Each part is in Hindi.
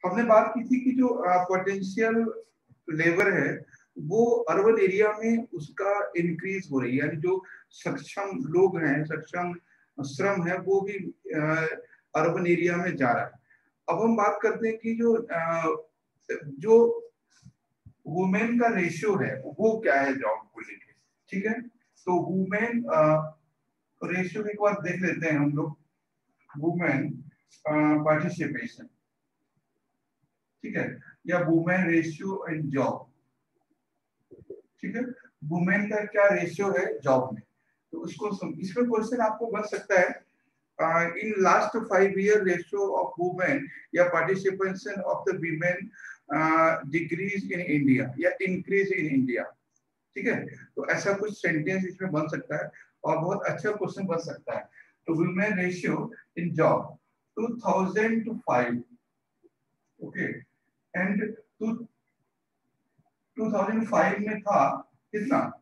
हमने बात की थी कि जो पोटेंशियल लेबर है वो अर्बन एरिया में उसका इंक्रीज हो रही है, यानी जो सक्षम लोग हैं, सक्षम श्रम है, वो भी अर्बन एरिया में जा रहा है। अब हम बात करते हैं कि जो वुमेन का रेशियो है वो क्या है जॉब को लेके, ठीक है। तो वुमेन रेशियो एक बार देख लेते हैं हम लोग, वुमेन पार्टिसिपेशन, ठीक है, या वुमेन रेशियो इन जॉब, ठीक है। वुमेन का क्या रेशियो है जॉब में, तो उसको इसमें क्वेश्चन आपको बन सकता है, in last 5 year ratio of women या participation of the women decrease in India या increase in India, ठीक है। तो ऐसा कुछ सेंटेंस इसमें बन सकता है और बहुत अच्छा क्वेश्चन बन सकता है। तो women ratio in job 2005, okay, and 2005 में था कितना,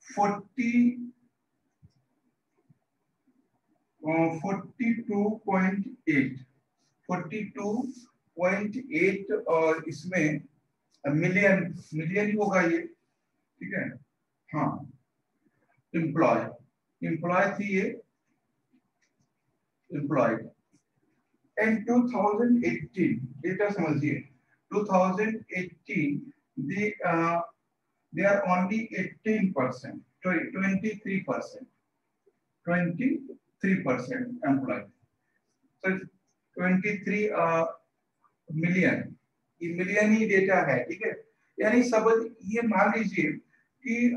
42.8 और इसमें मिलियन ही होगा ये, ठीक है। हाँ, एम्प्लॉय थी ये, एम्प्लॉयड। एंड 2018 डेटा समझिए, 2018 they are only 18%, 23% employed. So 23 million, ये मिलियन ही डेटा है, ठीक है। यानी सब ये मान लीजिए कि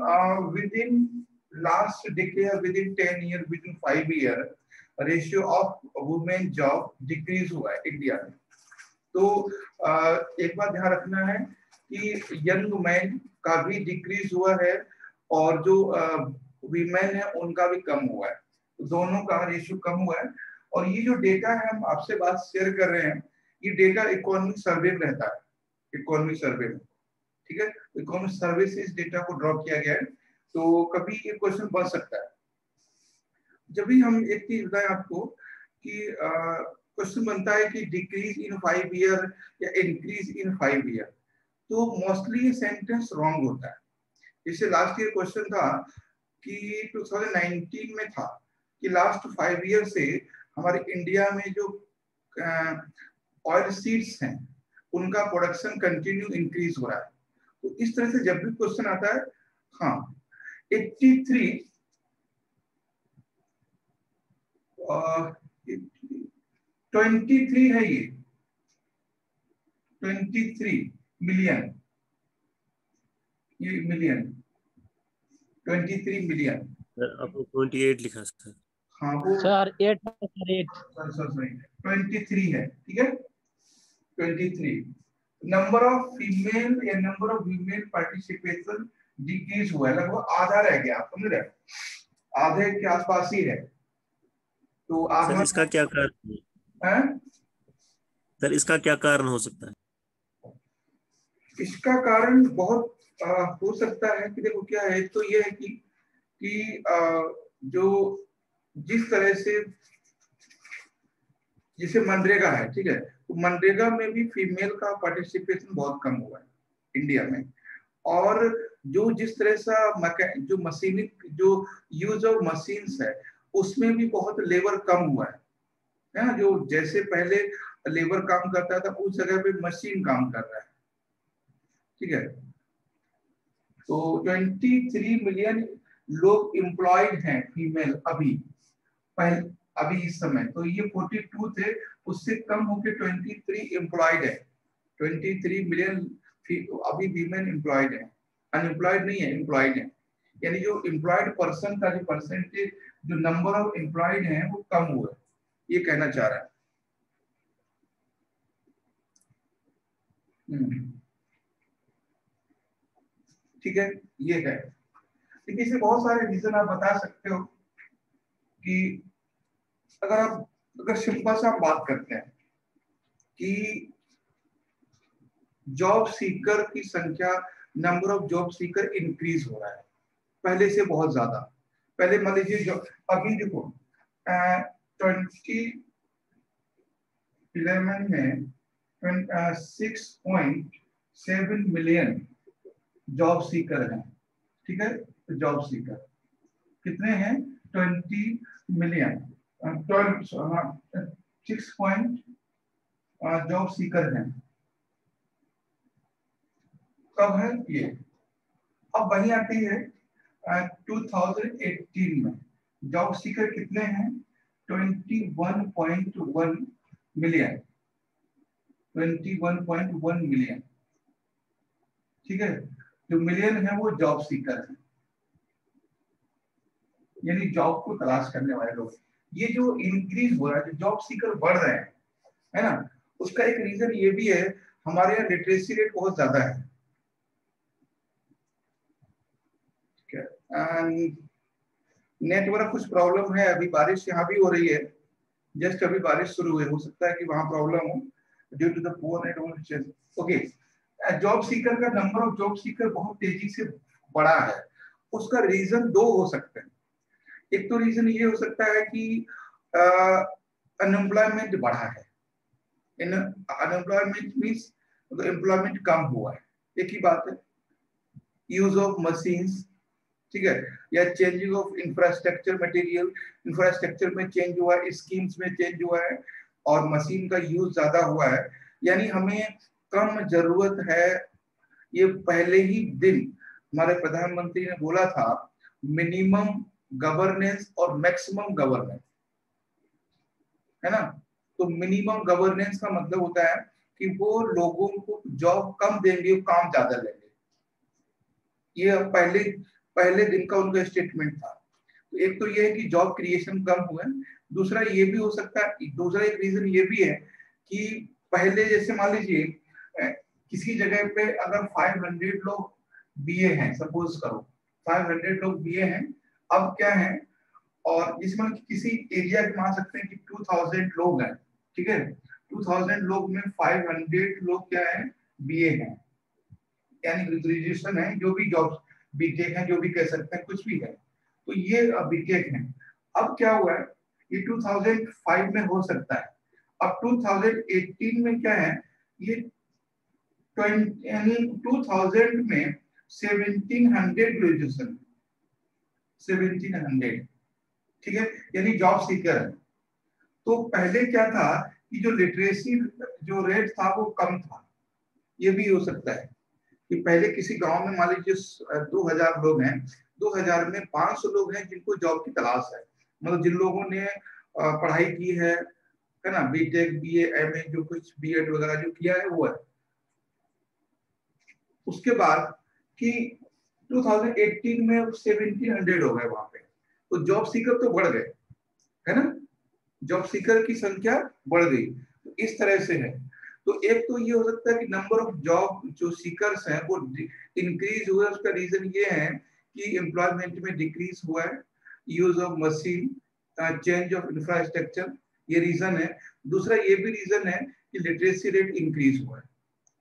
with in last decade, with in 10 year, with in 5 year ratio of women job decrease हुआ है इंडिया में। तो एक बात ध्यान रखना है कि यंग मैन का भी डिक्रीज हुआ है और जो वीमेन है उनका भी कम हुआ है, तो दोनों का रेशियो कम हुआ है। और ये जो डेटा है हम आपसे बात शेयर कर रहे हैं, ये डेटा इकोनॉमिक सर्वे में रहता है, इकोनॉमिक सर्वे में, ठीक है। इकोनॉमिक सर्वे से इस डेटा को ड्रॉ किया गया है, तो कभी ये क्वेश्चन बन सकता है। जब भी हम एक चीज बताएं आपको कि क्वेश्चन बनता है कि डिक्रीज इन 5 ईयर या इंक्रीज इन 5 ईयर, तो मोस्टली ये सेंटेंस रॉन्ग होता है। जैसे लास्ट ईयर क्वेश्चन था कि 2019 में था कि लास्ट 5 ईयर से हमारे इंडिया में जो ऑयल सीड्स हैं उनका प्रोडक्शन कंटिन्यू इंक्रीज हो रहा है। तो इस तरह से जब भी क्वेश्चन आता है, हाँ 83 23 है, ये 23 मिलियन, ये मिलियन 23 मिलियन। आपको 28 लिखा सर। हाँ वो सर 8 सॉरी 23 है, ठीक है। 23 नंबर ऑफ फीमेल या number of women participation decrease हुआ है, लगभग आधा रह गया, आप समझ रहे, आधे के आसपास ही है। तो आधा सर इसका क्या कारण है, सर इसका क्या कारण हो सकता है? इसका कारण बहुत हो सकता है कि देखो क्या है, तो ये है कि जो जिस तरह से जैसे मनरेगा है, ठीक है, तो मनरेगा में भी फीमेल का पार्टिसिपेशन बहुत कम हुआ है इंडिया में। और जो जिस तरह से जो मशीनिक जो यूज ऑफ मशीन्स है उसमें भी बहुत लेबर कम हुआ है ना। जो जैसे पहले लेबर काम करता था उस जगह पे मशीन काम कर रहा है, ठीक है। तो 23 मिलियन लोग एम्प्लॉयड हैं फीमेल अभी, अभी इस समय। तो ये 42 थे, उससे कम होकर 23 एम्प्लॉयड है। 23 मिलियन अभी वीमेन एम्प्लॉयड है, अनएम्प्लॉयड नहीं है, एम्प्लॉयड है। यानी जो एम्प्लॉयड पर्सन का जो परसेंटेज, जो नंबर ऑफ एम्प्लॉयड है वो कम हुआ है, ये कहना चाह रहा है। ठीक है, ये है। देखिए इसमें बहुत सारे रीजन आप बता सकते हो कि अगर सिंपल सा हम बात करते हैं कि जॉब सीकर की संख्या, number of job seeker increase हो रहा है पहले से बहुत ज्यादा। पहले मान लीजिए अभी देखो 20 2011 में 6.7 मिलियन जॉब सीकर हैं, ठीक है। तो जॉब सीकर कितने हैं? 20 मिलियन, 6 पॉइंट जॉब सीकर हैं। कब है ये? अब वही आती है 2018 में जॉब सीकर कितने हैं? 21.1 मिलियन, 21.1 मिलियन, ठीक है। जो मिलियन है वो जॉब सीकर है, यानी जॉब को तलाश करने वाले लोग। ये जो इंक्रीज हो रहा है, जो जॉब सीकर बढ़ रहे हैं, है ना, उसका एक रीजन ये भी है, हमारे यहाँ लिटरेसी रेट बहुत ज्यादा है। नेटवर्क कुछ प्रॉब्लम है, अभी बारिश यहाँ भी हो रही है, जस्ट अभी बारिश शुरू हुई, हो सकता है कि वहां प्रॉब्लम हो due to the poor network. Okay, job seeker का नंबर ऑफ जॉब सीकर बहुत तेजी से बढ़ा है। उसका रीजन दो हो सकते हैं। एक तो रीजन ये हो सकता है कि अनएम्प्लॉयमेंट बढ़ा है, अनएम्प्लॉयमेंट मीन्स एम्प्लॉयमेंट कम हुआ है, एक ही बात है। यूज ऑफ मशीन्स, ठीक है, या changing of infrastructure material, infrastructure में चेंज हुआ है, स्कीम्स में चेंज हुआ है, और मशीन का यूज ज्यादा हुआ है, यानी हमें कम जरूरत है। ये पहले ही दिन हमारे प्रधानमंत्री ने बोला था, मिनिमम गवर्नेंस और मैक्सिमम गवर्नेंस, है ना। तो मिनिमम गवर्नेंस का मतलब होता है कि वो लोगों को जॉब कम देंगे, काम ज्यादा लेंगे। ये पहले दिन का उनका स्टेटमेंट था। तो एक तो ये है कि जॉब क्रिएशन कम हुआ है, दूसरा ये भी हो सकता है, दूसरा एक रीजन ये भी है कि पहले जैसे मान लीजिए किसी जगह पे अगर 500 लोग बीए हैं, सपोज करो 500 लोग बीए हैं, अब क्या है, और इसमें किसी एरिया में मान सकते हैं कि 2000 लोग हैं, ठीक है। 2000 लोग में 500 लोग क्या है, बीए हैं, यानी ग्रेजुएशन है, जो भी जॉब, बीटेक है, जो भी कह सकते हैं, कुछ भी है, तो ये बीटेक है। अब क्या हुआ है, ये 2005 में हो सकता है, अब 2018 में क्या है, ये 2000 में 1700 ग्रेजुएशन, 1700, ठीक है, यानी जॉब सीकर है। तो पहले क्या था कि जो लिटरेसी जो रेट था वो कम था, ये भी हो सकता है कि पहले किसी गांव में मान लीजिए 2000 लोग हैं, 2000 में 500 लोग हैं जिनको जॉब की तलाश है, मतलब जिन लोगों ने पढ़ाई की है ना, बीटेक, बीए, एमए, जो कुछ बीएड वगैरह जो किया है वो है। उसके बाद कि 2018 में 1700 हो गए वहां पे, तो जॉब सीकर तो बढ़ गए, है ना, जॉब सीकर की संख्या बढ़ गई। तो इस तरह से है। तो एक तो ये हो सकता है कि नंबर ऑफ जॉब जो सीकर्स हैं वो इंक्रीज हुआ है, उसका रीजन ये है कि एम्प्लॉयमेंट में डिक्रीज हुआ है, use of machine, change of infrastructure, ये रीजन है। दूसरा ये भी रीजन है कि लिटरेसी रेट इंक्रीज हुआ है,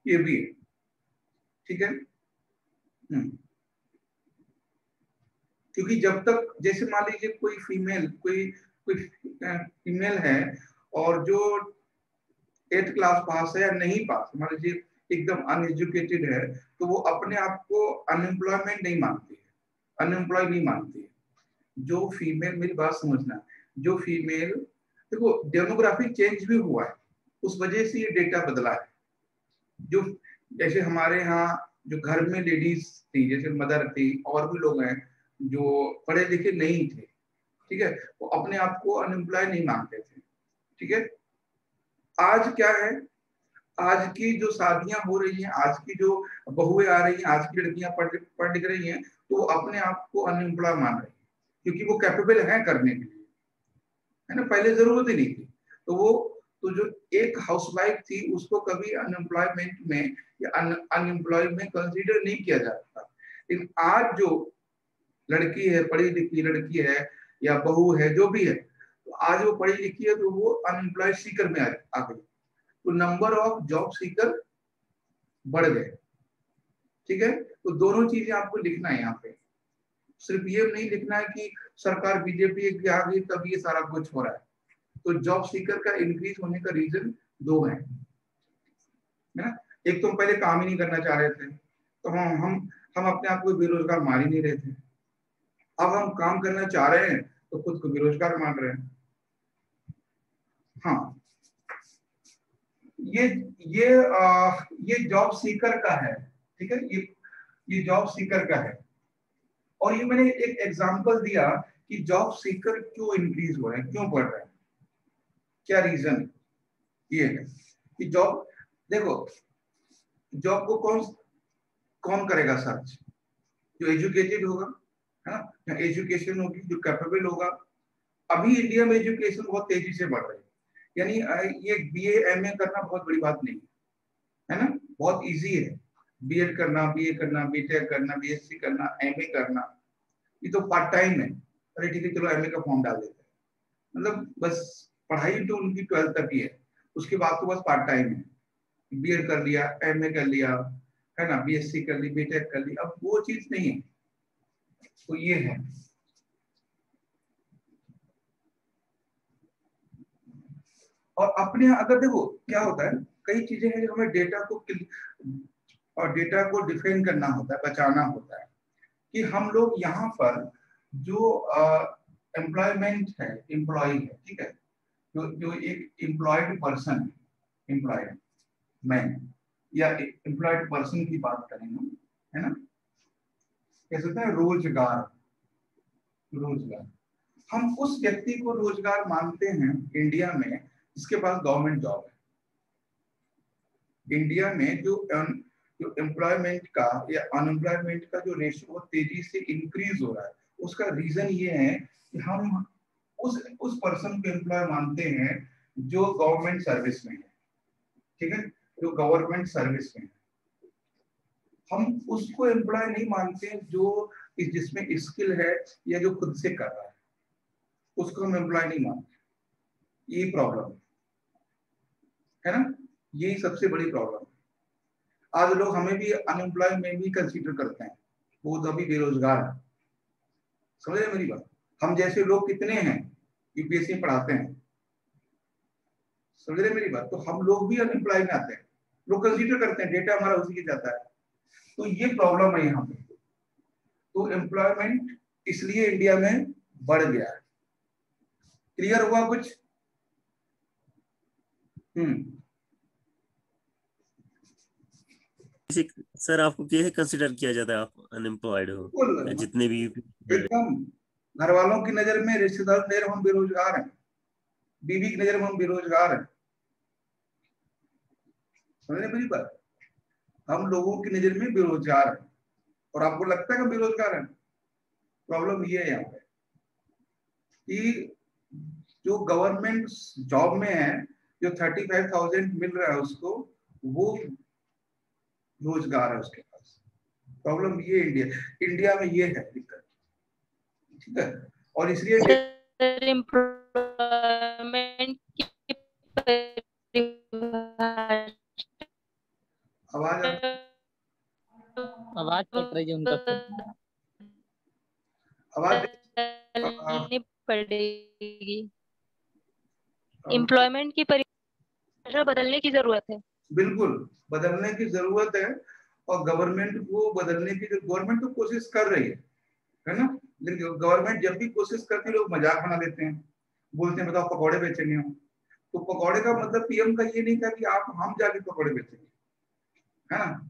ये भी है, ठीक है। क्योंकि जब तक जैसे मान लीजिए कोई फीमेल है और जो 8th क्लास पास है या नहीं पास, मान लीजिए एकदम अनएजुकेटेड है, तो वो अपने आप को अनएम्प्लॉयमेंट नहीं मानती है, अनएम्प्लॉय नहीं मानती है। जो फीमेल, मेरी बात समझना, जो फीमेल, देखो डेमोग्राफिक चेंज भी हुआ है, उस वजह से ये डेटा बदला है। जो जैसे हमारे यहाँ जो घर में लेडीज थी, जैसे मदर थी, और भी लोग हैं जो पढ़े लिखे नहीं थे, ठीक है, वो अपने आप को अनएम्प्लॉय नहीं मानते थे, ठीक है। आज क्या है, आज की जो शादियां हो रही हैं, आज की जो बहुएं आ रही हैं, आज की लड़कियां पढ़ लिख रही हैं, तो वो अपने आप को अनएम्प्लॉय मान रही है, क्योंकि वो कैपेबल है करने के लिए, है ना, पहले जरूरत ही नहीं थी। तो वो, तो जो एक हाउसवाइफ थी उसको कभी अनएम्प्लॉयमेंट में या अनएम्प्लॉय में कंसीडर नहीं किया जाता। लेकिन आज जो लड़की है, पढ़ी लिखी लड़की है या बहू है, जो भी है, तो आज वो पढ़ी लिखी है तो वो अनएम्प्लॉय सीकर में आ गई, तो नंबर ऑफ जॉब सीकर बढ़ गए, ठीक है। तो दोनों चीजें आपको लिखना है यहाँ पे, सिर्फ ये नहीं लिखना है कि सरकार बीजेपी की आ गई तब ये सारा कुछ हो रहा है। तो जॉब सीकर का इंक्रीज होने का रीजन दो हैं, है ना। एक तो पहले काम ही नहीं करना चाह रहे थे, तो हम अपने आप को बेरोजगार मान ही नहीं रहे थे। अब हम काम करना चाह रहे हैं तो खुद को बेरोजगार मान रहे हैं। हाँ, ये ये ये जॉब सीकर का है, ठीक है। ये जॉब सीकर का है। और ये मैंने एक एग्जांपल दिया कि जॉब सीकर क्यों इंक्रीज हो रहे हैं, क्यों बढ़ रहे हैं, क्या रीजन। ये है कि जॉब, देखो जॉब को कौन कौन करेगा सर्च, जो एजुकेटेड होगा, है ना, एजुकेशन होगी, जो कैपेबल होगा। अभी इंडिया में एजुकेशन बहुत तेजी से बढ़ रही है, यानी ये बीए एमए करना बहुत बड़ी बात नहीं है ना, बहुत इजी है। बीएड करना, बीए करना, बीटेक करना, बीएससी करना, एमए करना, ये तो पार्ट टाइम है। अरे ठीक है, चलो एमए का फॉर्म डाल देते हैं, मतलब बस पढ़ाई तो उनकी 12th तक ही है, उसके बाद तो बस पार्ट टाइम है। बीएड कर लिया, एमए कर लिया, है ना, बीएससी कर ली, बीटेक कर ली, अब वो चीज नहीं है। तो ये है। और अपने अगर देखो क्या होता है, कई चीजें हैं जो हमें डेटा को डिफेंड करना होता है, बचाना होता है। कि हम लोग यहाँ पर जो एम्प्लॉयमेंट है, एम्प्लॉय है, ठीक है, जो जो एक एम्प्लॉयड पर्सन, एम्प्लॉयड मैन या एम्प्लॉयड पर्सन की बात करें हम, है ना, कैसे होता है, रोजगार। रोजगार, हम उस व्यक्ति को रोजगार मानते हैं इंडिया में जिसके पास गवर्नमेंट जॉब है। इंडिया में जो एम्प्लॉयमेंट का या अनएम्प्लॉयमेंट का जो रेशियो तेजी से इंक्रीज हो रहा है, उसका रीजन ये है कि हम उस पर्सन को एम्प्लॉय मानते हैं जो गवर्नमेंट सर्विस में है, ठीक है, जो गवर्नमेंट सर्विस में है। हम उसको एम्प्लॉय नहीं मानते जो जिसमें स्किल है या जो खुद से कर रहा है, उसको हम एम्प्लॉय नहीं मानते। ये प्रॉब्लम है ना, यही सबसे बड़ी प्रॉब्लम। आज लोग हमें भी अनएम्प्लॉय में भी कंसीडर करते हैं, वो तो अभी बेरोजगार है। समझ रहे मेरी बात, हम जैसे लोग कितने हैं यूपीएससी में पढ़ाते हैं, समझ रहे मेरी बात, तो हम लोग भी अनएम्प्लॉय में आते हैं, लोग कंसीडर करते हैं, डेटा हमारा उसी के जाता है। तो ये प्रॉब्लम है यहाँ पे। तो एम्प्लॉयमेंट इसलिए इंडिया में बढ़ गया है। क्लियर हुआ कुछ? सर आपको कैसे कंसिडर किया जाता है, आप अनएम्प्लॉयड हो या जितने भी एकदम घर वालों की नजर में, रिश्तेदार की नजर में हम बेरोजगार हैं, बीवी की नजर में हम बेरोजगार हैं। समझ रहे मेरी बात, हम लोगों की नजर में बेरोजगार हैं और आपको लगता है कि बेरोजगार है। प्रॉब्लम ये है यहाँ पे कि जो गवर्नमेंट जॉब में है, जो 35,000 मिल रहा है उसको, वो रोजगार है उसके पास। प्रॉब्लम ये इंडिया में ये है दिक्कत, ठीक है। और इसलिए एम्प्लॉयमेंट की आवाज कट रही है उनका, आवाज पड़ेगी। एम्प्लॉयमेंट की परिभाषा बदलने की जरूरत है, बिल्कुल बदलने की जरूरत है। और गवर्नमेंट को बदलने की, गवर्नमेंट तो कोशिश कर रही है ना, लेकिन गवर्नमेंट जब भी कोशिश करती है लोग मजाक बना लेते हैं, बोलते हैं बताओ पकौड़े बेचेंगे हम। तो पकौड़े का मतलब पीएम का ये नहीं था कि आप हम जाके पकौड़े बेचेंगे, है ना।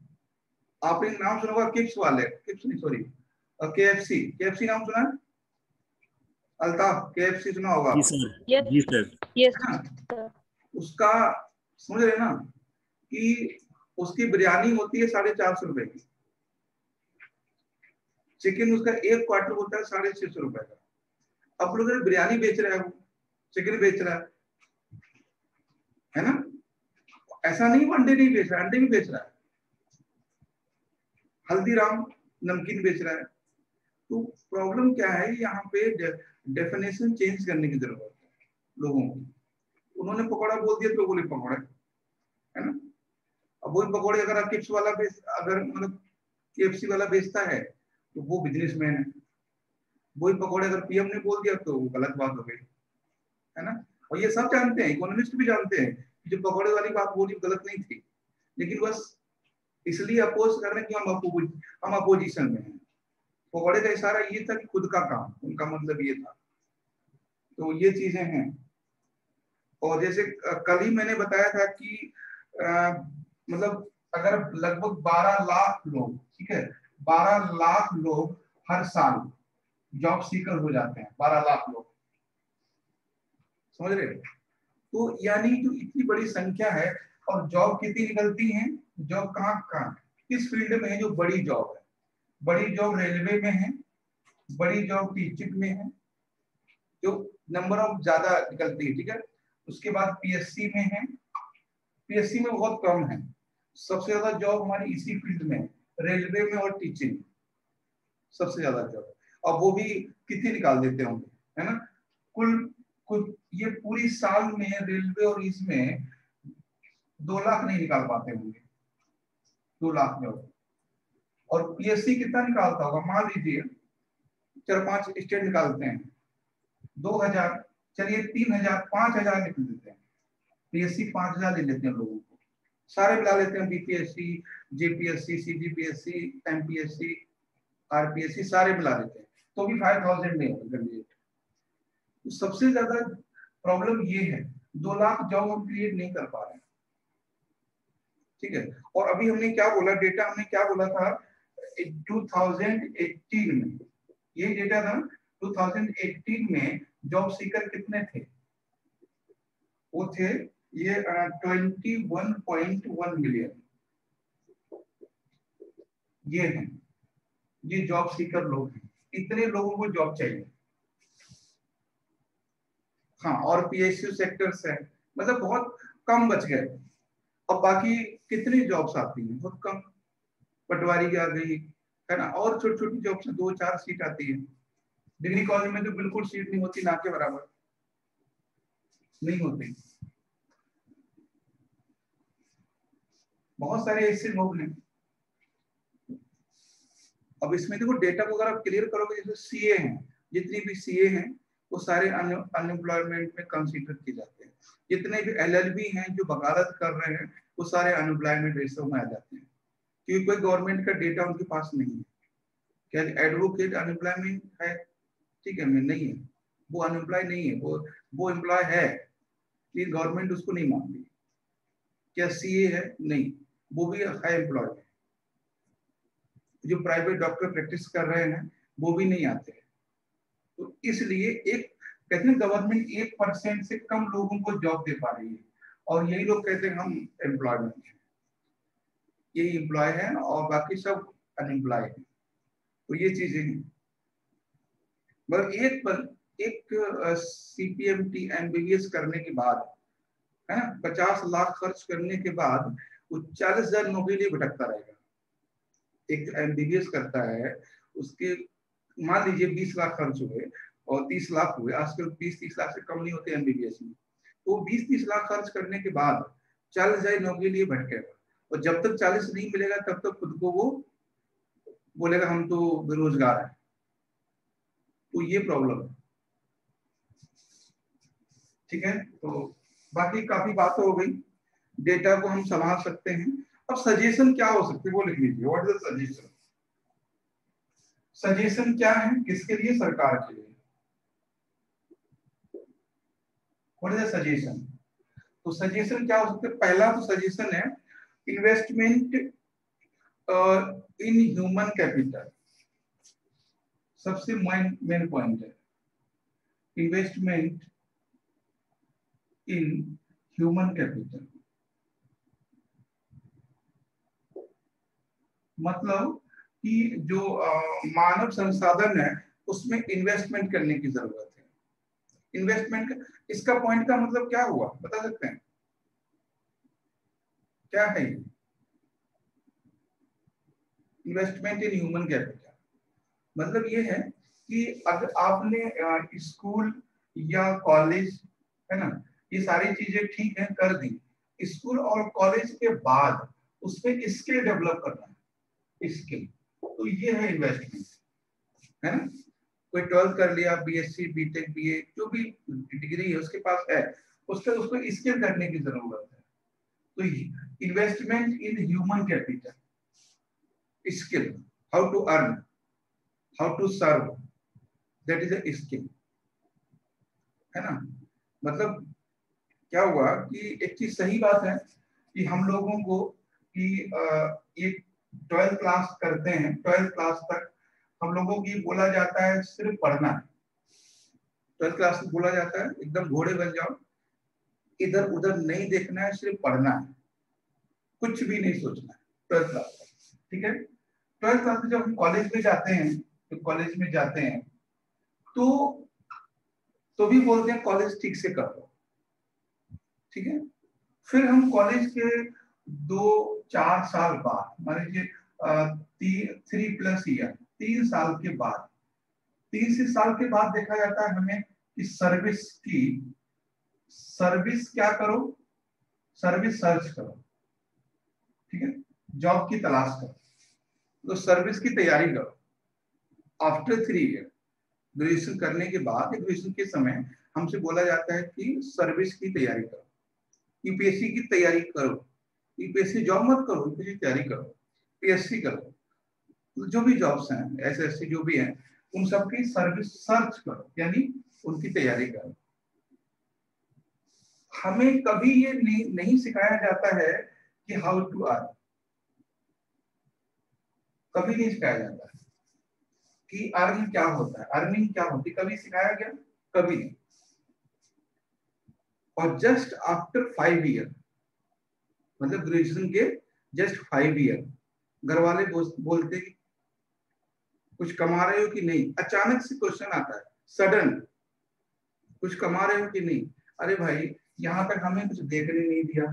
आपने नाम सुना होगा किप्स वाले, किप्स नहीं सॉरी, केएफसी, केएफसी नाम सुना है? अल्ताफ, केएफसी सुना होगा? जी सर, जी सर, यस उसका समझ रहे ना कि उसकी बिरयानी होती है 450 रुपए की, चिकन उसका एक क्वार्टर होता है 650 रुपए का। अब लोग बिरयानी बेच रहे हैं, वो चिकन बेच रहा है ना। ऐसा नहीं अंडे नहीं बेच रहा है, अंडे भी बेच रहा है। हल्दीराम नमकीन बेच रहा है। तो प्रॉब्लम क्या है, यहाँ पे डेफिनेशन चेंज करने की जरूरत है लोगों को। उन्होंने पकौड़ा बोल दिया तो बोले पकौड़े, है ना। अब वही पकौड़े अगर किप्स वाला अगर मतलब केएफसी वाला बेचता है तो वो बिजनेसमैन है। वही पकौड़े अगर पीएम ने बोल दिया तो वो गलत बात हो गई, है ना। और ये सब जानते हैं, इकोनॉमिस्ट भी जानते हैं जो पकौड़े वाली बात बोली गलत नहीं थी, लेकिन बस इसलिए अपोज कर रहे हैं कि हम अपोजिशन में हैं। पकौड़े का इशारा ये था कि खुद का काम, उनका मतलब ये था। तो ये चीजें हैं। और जैसे कल ही मैंने बताया था कि मतलब अगर लगभग 12 लाख लोग, ठीक है, 12 लाख लोग हर साल जॉब सीकर हो जाते हैं, 12 लाख लोग, समझ रहे? तो यानी जो इतनी बड़ी संख्या है, और जॉब कितनी निकलती हैं, जॉब कहाँ किस फील्ड में है जो बड़ी जॉब है? बड़ी जॉब रेलवे में है, बड़ी जॉब टीचिंग में है, जो नंबर ऑफ ज्यादा निकलती है, ठीक है। उसके बाद पीएससी में है, पीएससी में बहुत कम है। सबसे ज्यादा जॉब हमारी इसी फील्ड में है, रेलवे में और टीचिंग, सबसे ज्यादा जॉब। अब वो भी कितनी निकाल देते होंगे, है ना? कुल ये पूरी साल में रेलवे और इसमें 2 लाख नहीं निकाल पाते होंगे, 2 लाख जॉब। और पीएससी कितना निकालता होगा? मान लीजिए 4-5 स्टेट निकालते हैं, 2000, चलिए 3000, 5000 निकल देते हैं। पीएससी 5000 ले लेते हैं लोगों को, सारे मिला लेते हैं, BPSC, JPSC, CGPSC, MPSC, RPSC, सारे मिला लेते हैं, तो भी 5000 नहीं होगा। तो सबसे ज्यादा प्रॉब्लम ये है, 2 लाख जॉब हम क्रिएट नहीं कर पा रहे हैं, ठीक है। और अभी हमने क्या बोला, डेटा हमने क्या बोला था 2018 में, ये डेटा था 2018 में जॉब सीकर कितने थे? वो थे ये 21.1 मिलियन। ये हैं, ये जॉब सीकर लोग हैं, इतने लोगों को जॉब चाहिए। हाँ, और पीएसयू सेक्टर्स है, मतलब बहुत कम बच गए। अब बाकी कितनी जॉब्स आती हैं? बहुत कम। पटवारी की आ गई, है ना, और छोटी छोटी जॉब्स 2-4 सीट आती है। डिग्री कॉलेज में तो बिल्कुल सीट नहीं होती, ना के बराबर नहीं होती। बहुत सारे ऐसे लोग हैं। अब इसमें देखो, डेटा को अगर आप क्लियर करोगे, जैसे सीए हैं, जितनी भी सीए हैं वो सारे अनएम्प्लॉयमेंट में कंसीडर किए जाते हैं। जितने भी एलएलबी हैं जो वकालत कर रहे हैं, वो सारे अनएम्प्लॉयमेंट रेशो में आ जाते हैं, क्योंकि कोई गवर्नमेंट का डेटा उनके पास नहीं है। क्या एडवोकेट अनएम्प्लॉयमेंट है? ठीक है, मैं नहीं है, वो अनएम्प्लॉय नहीं है, वो एम्प्लॉय है, लेकिन गवर्नमेंट उसको नहीं मानती। क्या सीए है? नहीं, वो भी हाई एम्प्लॉय है। जो प्राइवेट डॉक्टर प्रैक्टिस कर रहे हैं वो भी नहीं आते हैं। तो इसलिए एक कहते हैं गवर्नमेंट 1% से कम लोगों को जॉब दे पा रही है, और यही लोग कहते हैं हम एम्प्लॉयमेंट है, यही एम्प्लॉय है और बाकी सब अनएम्प्लॉय है। तो ये चीजें हैं। मगर एक सीपीएमटी एमबीबीएस करने के बाद, है ना, 50 लाख खर्च करने के बाद वो 40,000 नौकरी लिए भटकता रहेगा। एक जो एमबीबीएस करता है उसके मान लीजिए 20 लाख खर्च हुए और 30 लाख हुए, आजकल 20-30 लाख से कम नहीं होते एमबीबीएस में। तो 20-30 लाख खर्च करने के बाद 40,000 नौकरी लिए भटकेगा, और जब तक 40 नहीं मिलेगा तब तक खुद को वो बोलेगा हम तो बेरोजगार है। तो ये प्रॉब्लम है, ठीक है। तो बाकी काफी बातें हो गई, डेटा को हम संभाल सकते हैं। अब सजेशन क्या हो सकते हैं वो लिख लीजिए। What is the suggestion? Suggestion क्या है, किसके लिए? सरकार के लिए। What is the suggestion? तो सजेशन क्या हो सकता है? पहला तो सजेशन है इन्वेस्टमेंट इन ह्यूमन कैपिटल। सबसे मेन पॉइंट है इन्वेस्टमेंट इन ह्यूमन कैपिटल। मतलब कि जो मानव संसाधन है उसमें इन्वेस्टमेंट करने की जरूरत है। इन्वेस्टमेंट, इसका पॉइंट का मतलब क्या हुआ बता सकते हैं? क्या है इन्वेस्टमेंट इन ह्यूमन कैपिटल? मतलब ये है कि अगर आपने स्कूल या कॉलेज, है ना, ये सारी चीजें ठीक है कर दी, स्कूल और कॉलेज के बाद उसमें स्किल डेवलप करना है, स्किल, तो ये है इन्वेस्टमेंट, है ना। कोई 12th कर लिया, बीएससी, बीटेक, बीए, जो भी डिग्री है उसके पास है, उसको स्केल करने की जरूरत है। तो investment in human capital, skill, how to earn, how to serve, that is a skill, है ना। मतलब क्या हुआ कि एक चीज सही बात है कि हम लोगों को कि ये 12th क्लास करते हैं, 12th क्लास तक हम लोगों की बोला जाता है सिर्फ पढ़ना है। 12th क्लास में बोला जाता है एकदम घोड़े बन जाओ, इधर उधर नहीं देखना है, सिर्फ पढ़ना है, कुछ भी नहीं सोचना है 12th क्लास तक, ठीक है। 12th क्लास में जब हम कॉलेज में जाते हैं, तो कॉलेज में जाते हैं तो भी बोलते हैं कॉलेज ठीक से कर लो, ठीक है। फिर हम कॉलेज के 2-4 साल बाद, मान लीजिए 3+ ईयर, 3 साल के बाद, 3 से साल के बाद देखा जाता है हमें कि सर्विस क्या करो, सर्विस सर्च करो, ठीक है, जॉब की तलाश करो, तो सर्विस की तैयारी करो। आफ्टर 3 ईयर ग्रेजुएशन करने के बाद, ग्रेजुएशन के समय हमसे बोला जाता है कि सर्विस की तैयारी करो, यूपीएससी की तैयारी करो, यूपीएससी जॉब मत करो, यूपीएससी तैयारी करो, पीएससी करो, जो भी जॉब्स हैं, एसएससी जो भी हैं, उन सब की सर्विस सर्च करो, यानी उनकी तैयारी करो। हमें कभी ये नहीं सिखाया जाता है कि हाउ टू अर्न, कभी नहीं सिखाया जाता है कि अर्न क्या होता है, अर्निंग क्या होती है, कभी सिखाया गया? कभी नहीं। और जस्ट आफ्टर 5 ईयर, मतलब ग्रेजुएशन के जस्ट 5 ईयर, घर वाले बोलते कि कुछ कमा रहे हो कि नहीं। अचानक से क्वेश्चन आता है, सडन, कुछ कमा रहे हो कि नहीं। अरे भाई, यहाँ तक हमें कुछ देखने नहीं दिया,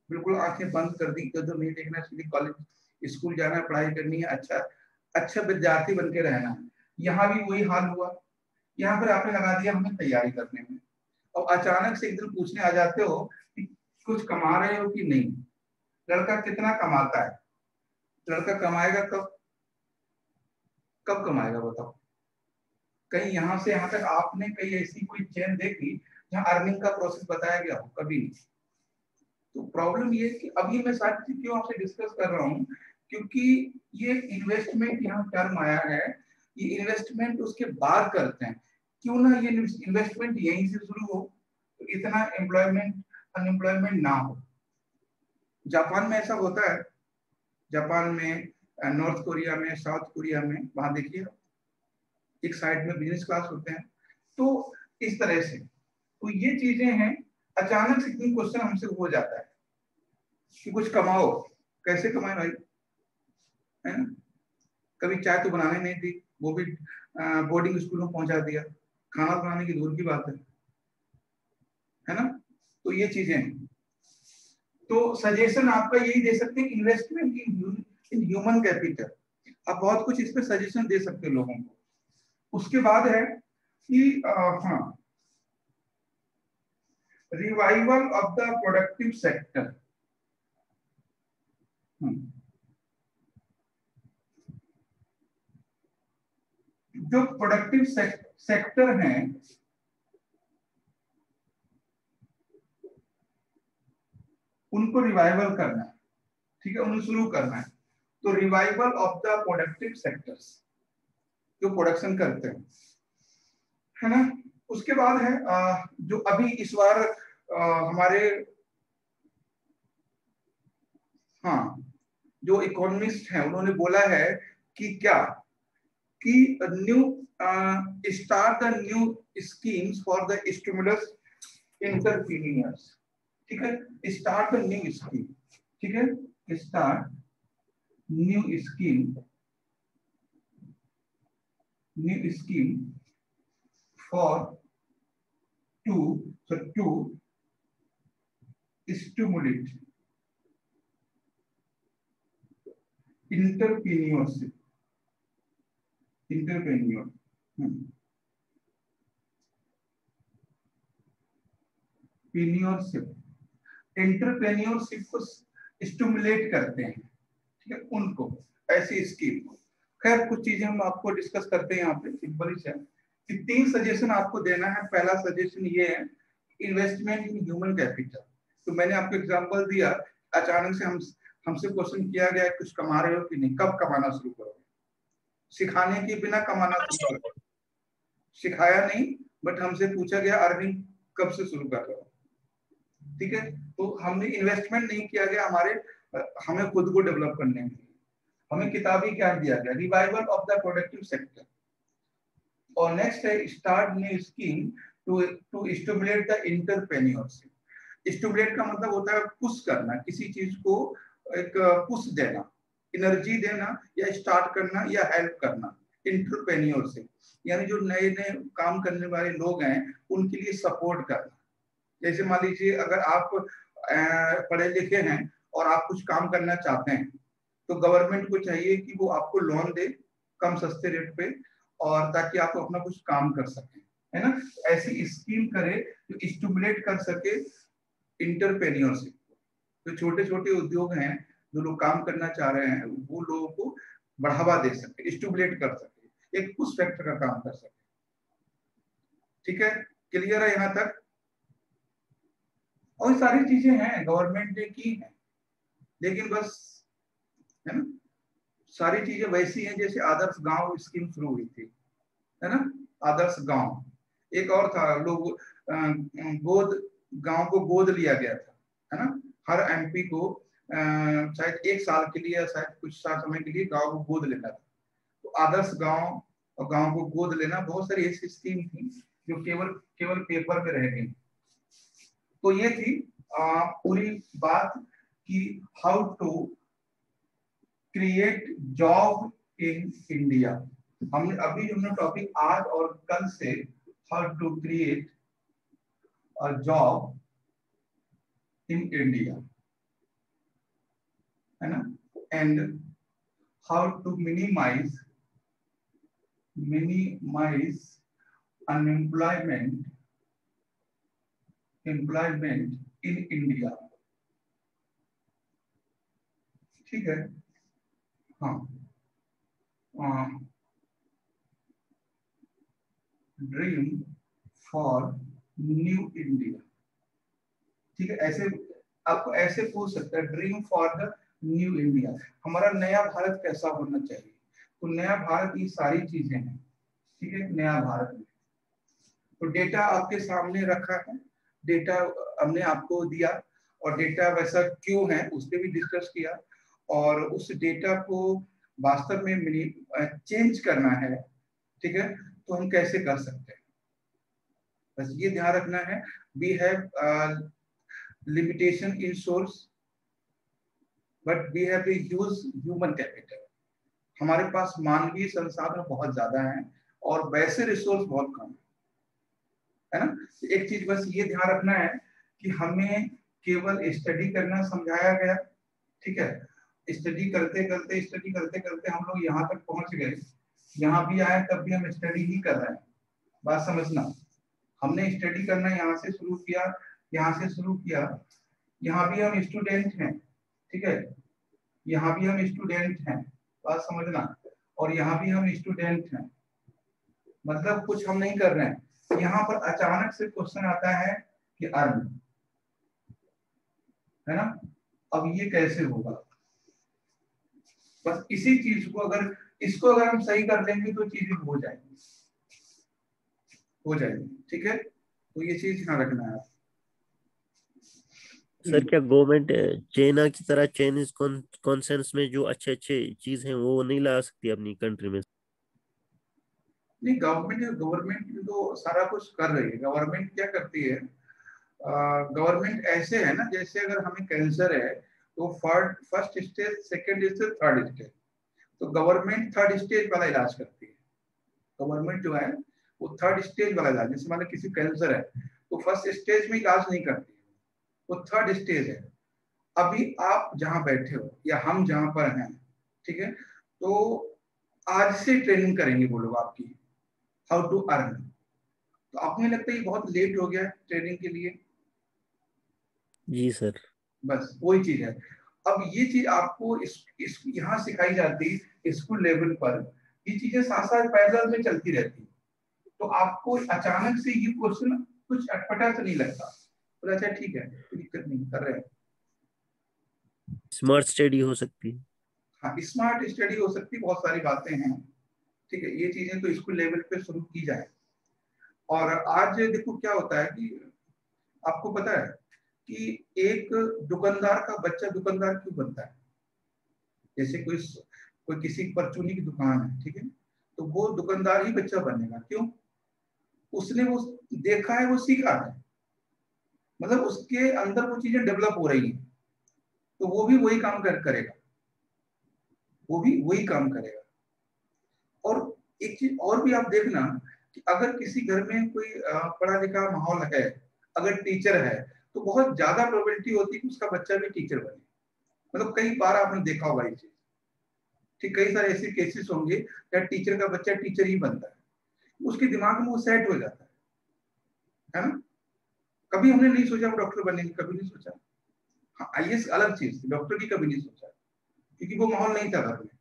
बिल्कुल आंखें बंद कर दी, तो नहीं देखना, सीधे कॉलेज स्कूल जाना है, पढ़ाई करनी है, अच्छा विद्यार्थी बन के रहना है। यहाँ भी वही हाल हुआ, यहाँ पर आपने लगा दिया हमें तैयारी करने में, और अचानक से एक दिन पूछने आ जाते हो कि कुछ कमा रहे हो कि नहीं। लड़का कितना कमाता है? लड़का कमाएगा कब? कब कमाएगा बताओ? कहीं यहाँ से यहाँ तक आपने कहीं ऐसी कोई चेन देखी जहाँ अर्निंग का प्रोसेस बताया गया हो? कभी नहीं। तो प्रॉब्लम ये है कि अभी मैं सारी चीज क्यों आपसे डिस्कस कर रहा हूँ, क्योंकि ये इन्वेस्टमेंट यहाँ टर्म आया है, ये इन्वेस्टमेंट उसके बाद करते हैं। क्यों ना ये इन्वेस्टमेंट यहीं से शुरू हो, तो इतना अनएम्प्लॉयमेंट ना हो। जापान में ऐसा होता है, जापान में, नॉर्थ कोरिया में, साउथ कोरिया में, वहां देखिए एक साइड में बिजनेस क्लास होते हैं। तो इस तरह से तो ये चीजें हैं। अचानक से क्वेश्चन हमसे हो जाता है कि कुछ कमाओ, कैसे कमाए भाई, है ना। कभी चाय तो बनाने नहीं दी, वो भी बोर्डिंग स्कूल में पहुंचा दिया, खाना बनाने की दूर की बात है ना। तो ये चीजें हैं। तो सजेशन आपका यही दे सकते हैं, इन्वेस्टमेंट इन ह्यूमन कैपिटल। आप बहुत कुछ इस पे सजेशन दे सकते हैं लोगों को। उसके बाद है कि हाँ, revival of the productive sector. जो प्रोडक्टिव सेक्टर हैं, उनको रिवाइवल करना है, ठीक है, उन्हें शुरू करना है। तो revival of the productive sectors, जो प्रोडक्शन करते हैं, है ना। उसके बाद है जो अभी इस बार हमारे जो इकोनॉमिस्ट हैं उन्होंने बोला है कि क्या कि start the new schemes for the stimulus entrepreneurs, ठीक है, स्टार्ट द न्यू स्कीम, ठीक है, start new scheme for to stimulate entrepreneurship, entrepreneurship को स्टिमुलेट करते हैं, ठीक है, उनको ऐसी स्कीम को। खैर कुछ चीजें हम आपको डिस्कस करते हैं यहाँ पे, सिंपल ही है कि 3 सजेशन आपको देना है। पहला सजेशन ये है इन्वेस्टमेंट इन ह्यूमन कैपिटल। तो मैंने आपको एग्जांपल दिया, अचानक से हमसे क्वेश्चन किया गया कुछ कमा रहे हो कि नहीं, कब कमाना शुरू करोगे? सिखाने के बिना कमाना शुरू करो, सिखाया नहीं बट हमसे पूछा गया अर्निंग कब से शुरू कर रहे हो, ठीक है। तो हमने इन्वेस्टमेंट नहीं किया गया हमें खुद को डेवलप करने में, हमें किताबी ज्ञान दिया गया, revival of the productive sector. और नेक्स्ट है start new scheme to stimulate the entrepreneurship. Stimulate का मतलब होता है पुश करना, किसी चीज को एक पुश देना, एनर्जी देना, या स्टार्ट करना या हेल्प करना। एंटरप्रेन्योरशिप यानी जो नए नए काम करने वाले लोग हैं उनके लिए सपोर्ट करना। जैसे मान लीजिए अगर आप पढ़े लिखे हैं और आप कुछ काम करना चाहते हैं तो गवर्नमेंट को चाहिए कि वो आपको लोन दे कम सस्ते रेट पे, और ताकि आप अपना कुछ काम कर सकें, है ना। ऐसी स्कीम करे जो स्टिमुलेट कर सके एंटरप्रेन्योरशिप को। जो छोटे छोटे उद्योग हैं, जो लोग काम करना चाह रहे हैं, वो लोगों को बढ़ावा दे सके, स्टिमुलेट कर सके, एक पुश फैक्टर का काम कर सके। ठीक है, क्लियर है यहाँ तक? और सारी चीजें हैं गवर्नमेंट ने की है, लेकिन बस, है ना, सारी चीजें वैसी हैं जैसे आदर्श गांव स्कीम शुरू हुई थी, है ना। आदर्श गांव एक और था, लोग गोद, गांव को गोद लिया गया था, है ना। हर एमपी को शायद 1 साल के लिए, शायद कुछ समय के लिए गांव को गोद लेना था। तो आदर्श गांव और गांव को गोद लेना, बहुत सारी ऐसी स्कीम थी जो केवल पेपर में रह गई। तो ये थी पूरी बात कि how to create job in India. हमने टॉपिक आज और कल से how to create a job in India, है ना, and how to minimise unemployment in India. ठीक है, हाँ, ड्रीम फॉर न्यू इंडिया। ठीक है, ऐसे आपको ऐसे पूछ सकता है, dream for the new India, हमारा नया भारत कैसा होना चाहिए। तो नया भारत ये सारी चीजें हैं, ठीक है, नया भारत में। तो डेटा आपके सामने रखा है, डेटा हमने आपको दिया, और डेटा वैसा क्यों है उस पर भी डिस्कस किया, और उस डेटा को वास्तव में चेंज करना है, ठीक है, तो हम कैसे कर सकते हैं। बस ये ध्यान रखना है, we have limitation in source but we have huge human capital. हमारे पास मानवीय संसाधन बहुत ज्यादा हैं और वैसे रिसोर्स बहुत कम है ना। एक चीज बस ये ध्यान रखना है कि हमें केवल स्टडी करना समझाया गया, ठीक है, स्टडी करते करते हम लोग यहाँ तक पहुंच गए, यहाँ भी आए तब भी हम स्टडी ही कर रहे हैं। बात समझना, हमने स्टडी करना यहाँ से शुरू किया, यहाँ भी हम स्टूडेंट हैं, ठीक है, यहाँ भी हम स्टूडेंट हैं, बात समझना, और यहाँ भी हम स्टूडेंट हैं, मतलब कुछ हम नहीं कर रहे हैं। यहाँ पर अचानक से क्वेश्चन आता है कि अर्न, है ना, अब ये कैसे होगा। बस इसी चीज को अगर हम सही कर लेंगे तो चीजें हो जाएंगी, ठीक है। तो ये चीज ध्यान रखना है। सर क्या गवर्नमेंट चाइना की तरह चाइनीज कॉन्सेंस में जो अच्छे चीज हैं वो नहीं ला सकती अपनी कंट्री में? नहीं, गवर्नमेंट तो सारा कुछ कर रही है। गवर्नमेंट क्या करती है, गवर्नमेंट ऐसे है ना, जैसे अगर हमें कैंसर है तो first stage, second stage, third stage, तो गवर्नमेंट थर्ड स्टेज वाला इलाज करती है। गवर्नमेंट जो है वो थर्ड स्टेज वाला इलाज, जैसे मान लो किसी कैंसर है तो फर्स्ट स्टेज में इलाज नहीं करती है, वो थर्ड स्टेज है। अभी आप जहां बैठे हो या हम जहां पर हैं, ठीक है, तो आज से ट्रेनिंग करेंगे वो लोग आपकी, हाउ टू अर्न। तो आपको नहीं लगता ये बहुत लेट हो गया ट्रेनिंग के लिए? जी सर। बस वही चीज है। अब ये चीज आपको यहाँ सिखाई जाती स्कूल लेवल पर, ये चीजें साथ साथ पैरेलल में चलती रहती। तो आपको अचानक से ये क्वेश्चन कुछ अटपटा तो नहीं लगता। बोला अच्छा ठीक है, कोई दिक्कत नहीं, कर रहे हैं। स्मार्ट स्टडी हो सकती है। हाँ, स्मार्ट स्टडी हो सकती है, बहुत सारी बातें हैं। ठीक है, ये चीजें तो स्कूल लेवल पे शुरू की जाए। और आज देखो क्या होता है कि आपको पता है कि एक दुकानदार का बच्चा दुकानदार क्यों बनता है? जैसे कोई कोई किसी परचूनी की दुकान है, ठीक है, तो वो दुकानदार ही बच्चा बनेगा। क्यों? उसने वो देखा है, वो सीखा है, मतलब उसके अंदर वो चीजें डेवलप हो रही है, तो वो भी वही काम करेगा, वो भी वही काम करेगा। और एक चीज और भी आप देखना कि अगर किसी घर में कोई पढ़ा लिखा माहौल है, अगर टीचर है, तो बहुत ज्यादा प्रोबेबिलिटी होती है कि उसका बच्चा भी टीचर बने। मतलब कई बार आपने देखा होगा ये चीज। ठीक, कई सारे ऐसे केसेस होंगे जहाँ टीचर का बच्चा टीचर ही बनता है, उसके दिमाग में वो सेट हो जाता है ना। कभी हमने नहीं सोचा वो डॉक्टर बनेंगे, कभी नहीं सोचा। हाँ, आईएएस अलग चीज, डॉक्टर की कभी नहीं सोचा, क्योंकि वो माहौल नहीं था घर में।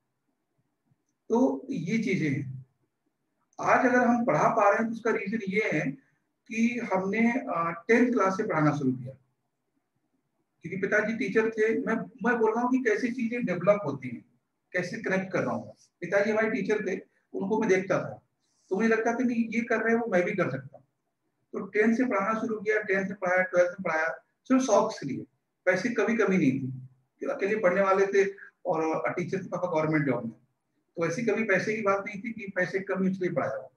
तो ये चीजें हैं। आज अगर हम पढ़ा पा रहे हैं तो उसका रीजन ये है कि हमने 10th क्लास से पढ़ाना शुरू किया, क्योंकि पिताजी टीचर थे। मैं बोल रहा हूँ कि कैसी चीजें डेवलप होती हैं, कैसे कनेक्ट कर रहा हूँ। पिताजी हमारे टीचर थे, उनको मैं देखता था, तो मुझे लगता था कि ये कर रहे हैं वो मैं भी कर सकता हूँ। तो 10th से पढ़ाना शुरू किया, 10th से पढ़ाया, 12th से पढ़ाया, सिर्फ शौक के लिए। पैसे कभी कमी नहीं थी, कि अकेले पढ़ने वाले थे और टीचर थे पापा गवर्नमेंट जॉब में, तो ऐसी कभी पैसे की बात नहीं थी कि पैसे की कमी इसलिए पढ़ाया हो,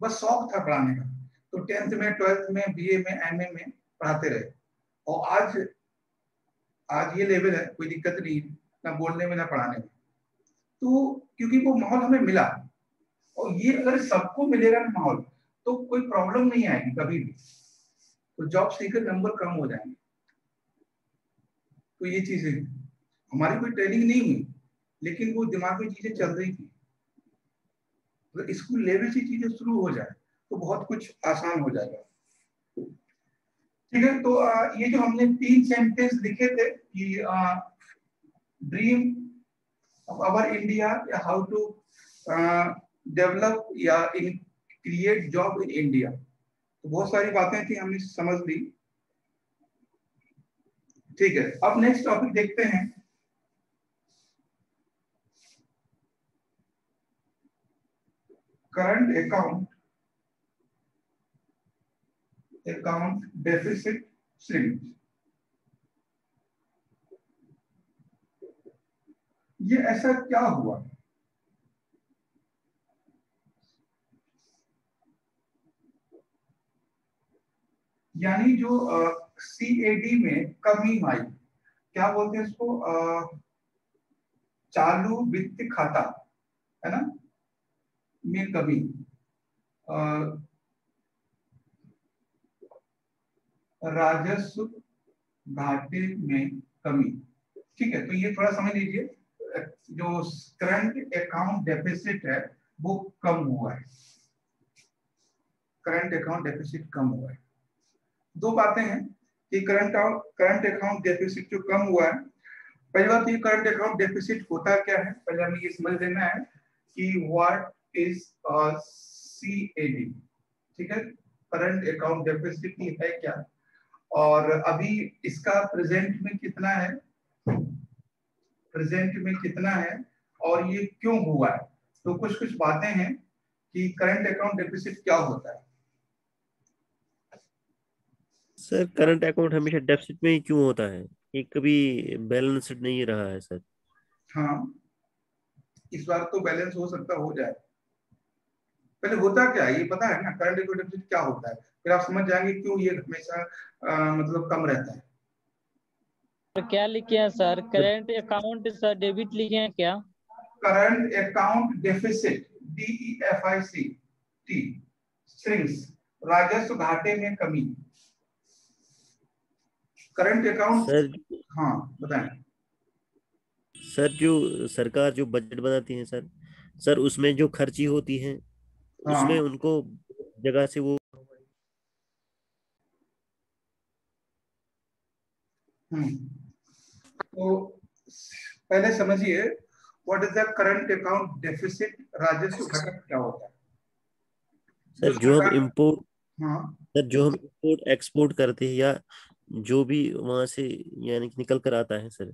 बस शौक था पढ़ाने का। तो 10th में, 12th में, बीए में, एमए में पढ़ाते रहे। और आज आज ये लेवल है, कोई दिक्कत नहीं, ना बोलने में ना पढ़ाने में। तो क्योंकि वो माहौल हमें मिला, और ये अगर सबको मिलेगा ना माहौल, तो कोई प्रॉब्लम नहीं आएगी कभी भी। तो जॉब सीकर नंबर कम हो जाएंगे। तो ये चीजें, हमारी कोई ट्रेनिंग नहीं हुई, लेकिन वो दिमाग में चीजें चल रही थी। अगर स्कूल लेवल से चीजें शुरू हो जाए तो बहुत कुछ आसान हो जाएगा। ठीक है, तो ये जो हमने 3 सेंटेंस लिखे थे कि ड्रीम ऑफ आवर इंडिया, या हाउ टू डेवलप या इन क्रिएट जॉब इन इंडिया, तो बहुत सारी बातें थी, हमने समझ ली। ठीक है, अब नेक्स्ट टॉपिक देखते हैं। Current account deficit shrink. ये ऐसा क्या हुआ? यानी जो सीएडी में कमी आई, क्या बोलते हैं इसको, चालू वित्त खाता, है ना, में कमी, राजस्व घाटे में कमी। ठीक है, तो ये थोड़ा समझ लीजिए, जो करंट अकाउंट डेफिसिट है वो कम हुआ है, करंट अकाउंट डेफिसिट कम हुआ है। दो बातें हैं कि करंट अकाउंट डेफिसिट जो कम हुआ है, पहली बात ये करंट अकाउंट डेफिसिट होता क्या है, पहले हमें ये समझ लेना है कि व्हाट इज सीएडी। ठीक है, करंट अकाउंट डेफिसिट ही है क्या, और अभी इसका प्रेजेंट में कितना है, और ये क्यों हुआ है। तो कुछ कुछ बातें हैं कि करंट अकाउंट डेफिसिट क्या होता है। सर करंट अकाउंट हमेशा डेफिसिट में ही क्यों होता है? ये कभी बैलेंस्ड नहीं रहा है सर। हाँ, इस बार तो बैलेंस हो सकता हो जाए। पहले होता क्या है ये पता है ना, करंट अकाउंट डेफिसिट क्या होता है, फिर आप समझ जाएंगे क्यों ये हमेशा मतलब कम रहता है। तो क्या लिखे हैं sir? Current account sir debit लिखे हैं क्या? Current account deficit, DEFICT strings, राजस्व घाटे में कमी। करंट अकाउंट, सर हाँ बताएं। सर जो सरकार जो बजट बनाती है सर, सर उसमें जो खर्ची होती है उसमें हाँ, उनको जगह से वो तो पहले समझिए what is the current account deficit, राजस्व घटक क्या होता है। जो सर जो हम सरकार, इम्पोर्ट हाँ सर जो हम इंपोर्ट एक्सपोर्ट करते हैं या जो भी वहां से यानी कि निकल कर आता है सर।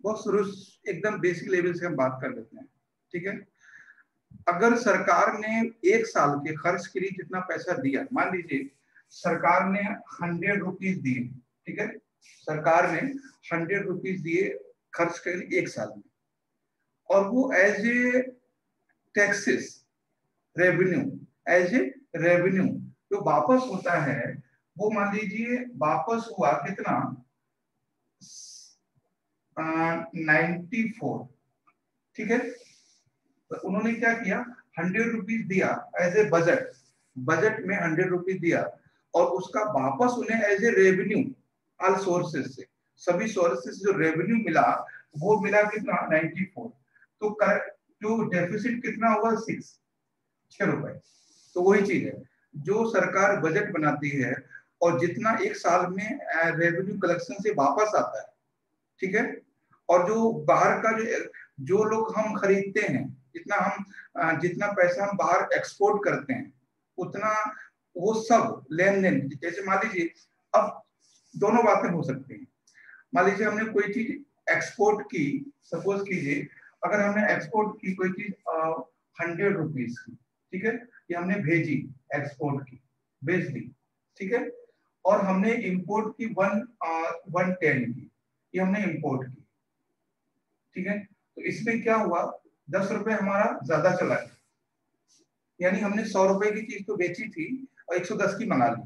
बहुत शुरू एकदम बेसिक लेवल से हम बात कर लेते हैं, ठीक है। अगर सरकार ने एक साल के खर्च के लिए जितना पैसा दिया, मान लीजिए सरकार ने 100 रुपीज दिए, ठीक है, सरकार ने 100 रुपीज दिए खर्च के लिए एक साल में, और वो as a taxes revenue, as a revenue जो वापस होता है, वो मान लीजिए वापस हुआ कितना 94, ठीक है। तो उन्होंने क्या किया, 100 रुपीज दिया एज ए बजट, बजट में 100 रुपीज दिया, और उसका वापस उन्हें as a revenue all sources से, सभी सोर्सेज जो रेवेन्यू मिला वो मिला कितना 94। तो जो डेफिसिट कितना हुआ 6 रुपए। तो वही चीज है, जो सरकार बजट बनाती है और जितना एक साल में रेवेन्यू कलेक्शन से वापस आता है, ठीक है, और जो बाहर का जो लोग हम खरीदते हैं, जितना पैसा हम बाहर एक्सपोर्ट करते हैं, उतना वो सब लेन देन, जैसे मान लीजिए अब दोनों बातें हो सकती हैं। मान लीजिए हमने कोई चीज एक्सपोर्ट की, सपोज कीजिए अगर हमने एक्सपोर्ट की कोई चीज 100 रुपीज की, ठीक है, ये हमने भेजी, एक्सपोर्ट की, भेज दी, ठीक है, और हमने इंपोर्ट की 110 की, ये हमने इंपोर्ट की, ठीक है। तो इसमें क्या हुआ, 10 रुपए हमारा ज्यादा चला गया, यानी हमने 100 रुपए की चीज तो बेची थी और 110 की मंगा ली,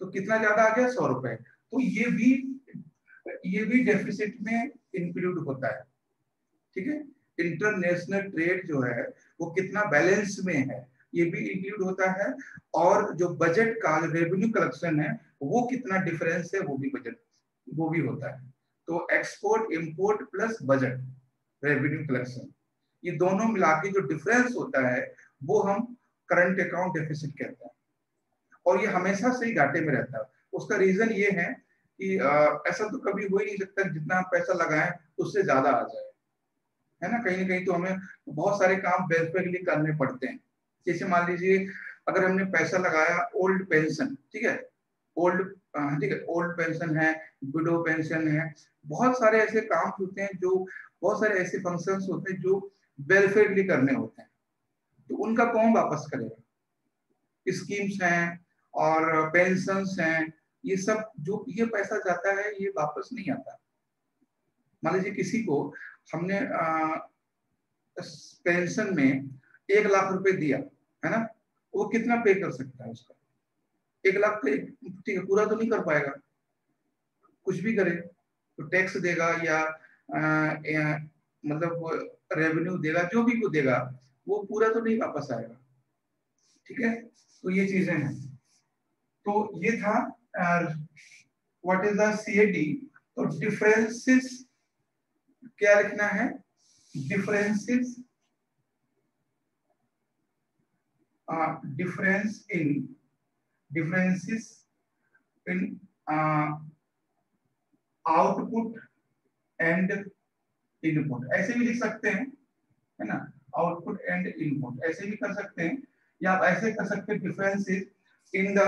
तो कितना ज्यादा आ गया 100 रुपए। तो ये भी डेफिसिट में इंक्लूड होता है, ठीक है। इंटरनेशनल ट्रेड जो है वो कितना बैलेंस में है, ये भी इंक्लूड होता है, और जो बजट का जो रेवेन्यू कलेक्शन है वो कितना डिफरेंस है, वो भी होता है। तो export import plus budget revenue collection, ये दोनों मिला के जो डिफरेंस होता है वो हम करंट अकाउंट डेफिसिट कहते हैं, और ये हमेशा से ही घाटे में रहता है। उसका रीजन ये है कि ऐसा तो कभी हो ही नहीं सकता जितना पैसा लगाएं उससे ज्यादा आ जाए, है ना। कहीं ना कहीं तो हमें बहुत सारे काम वेलफेयर के लिए करने पड़ते हैं। जैसे मान लीजिए अगर हमने पैसा लगाया ओल्ड पेंशन, ठीक है, ठीक है, ओल्ड पेंशन है, विडो पेंशन है, बहुत सारे ऐसे काम होते हैं, जो बहुत सारे ऐसे फंक्शंस होते हैं जो वेलफेयर के लिए करने होते हैं, तो उनका कौन वापस करेगा। स्कीम्स हैं और पेंशंस हैं, ये सब जो ये पैसा जाता है ये वापस नहीं आता। मान लीजिए किसी को हमने पेंशन में 1 लाख रुपए दिया, है ना, वो कितना पे कर सकता है उसका 1 लाख पे, ठीक है, पूरा तो नहीं कर पाएगा, कुछ भी करे तो टैक्स देगा या मतलब रेवेन्यू देगा, जो भी को देगा वो पूरा तो नहीं वापस आएगा, ठीक है। तो ये चीजें हैं। तो ये था व्हाट इज द सीएडी। तो डिफरेंसेस क्या लिखना है, differences differences in output and input, ऐसे भी लिख सकते हैं, है ना, आउटपुट एंड इनपुट ऐसे भी कर सकते हैं, या आप ऐसे कर सकते हैं differences in the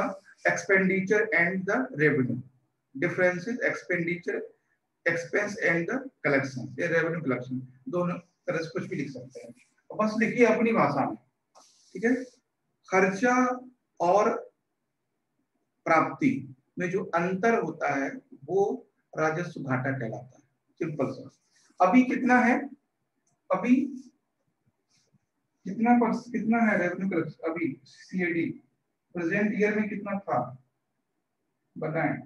expenditure and the revenue, differences expenditure expense and the collection या रेवेन्यू कलेक्शन, दोनों तरह से कुछ भी लिख सकते हैं। तो बस लिखिए अपनी भाषा में, ठीक है। खर्चा और प्राप्ति में जो अंतर होता है वो राजस्व घाटा कहलाता है, सिंपल सा। अभी कितना है, अभी कितना है रेवेन्यू कलेक्शन, अभी सीएडी प्रेजेंट ईयर में कितना था बताएं।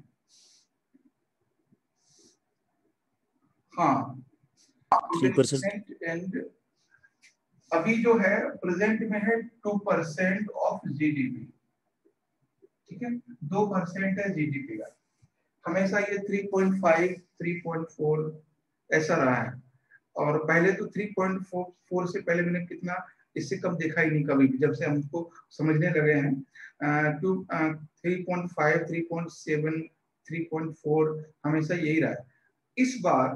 हाँ 3%। एंड अभी जो है प्रेजेंट में है 2% ऑफ जीडीपी, ठीक है, 2% है जीडीपी का। हमेशा ये 3.5 3.4 ऐसा रहा है, और पहले तो 3.4 से पहले मैंने कितना इससे कम देखा ही नहीं कभी भी, जब से हमको समझने लगे हैं। 3.5 3.7 3.4 हमेशा यही रहा है। इस बार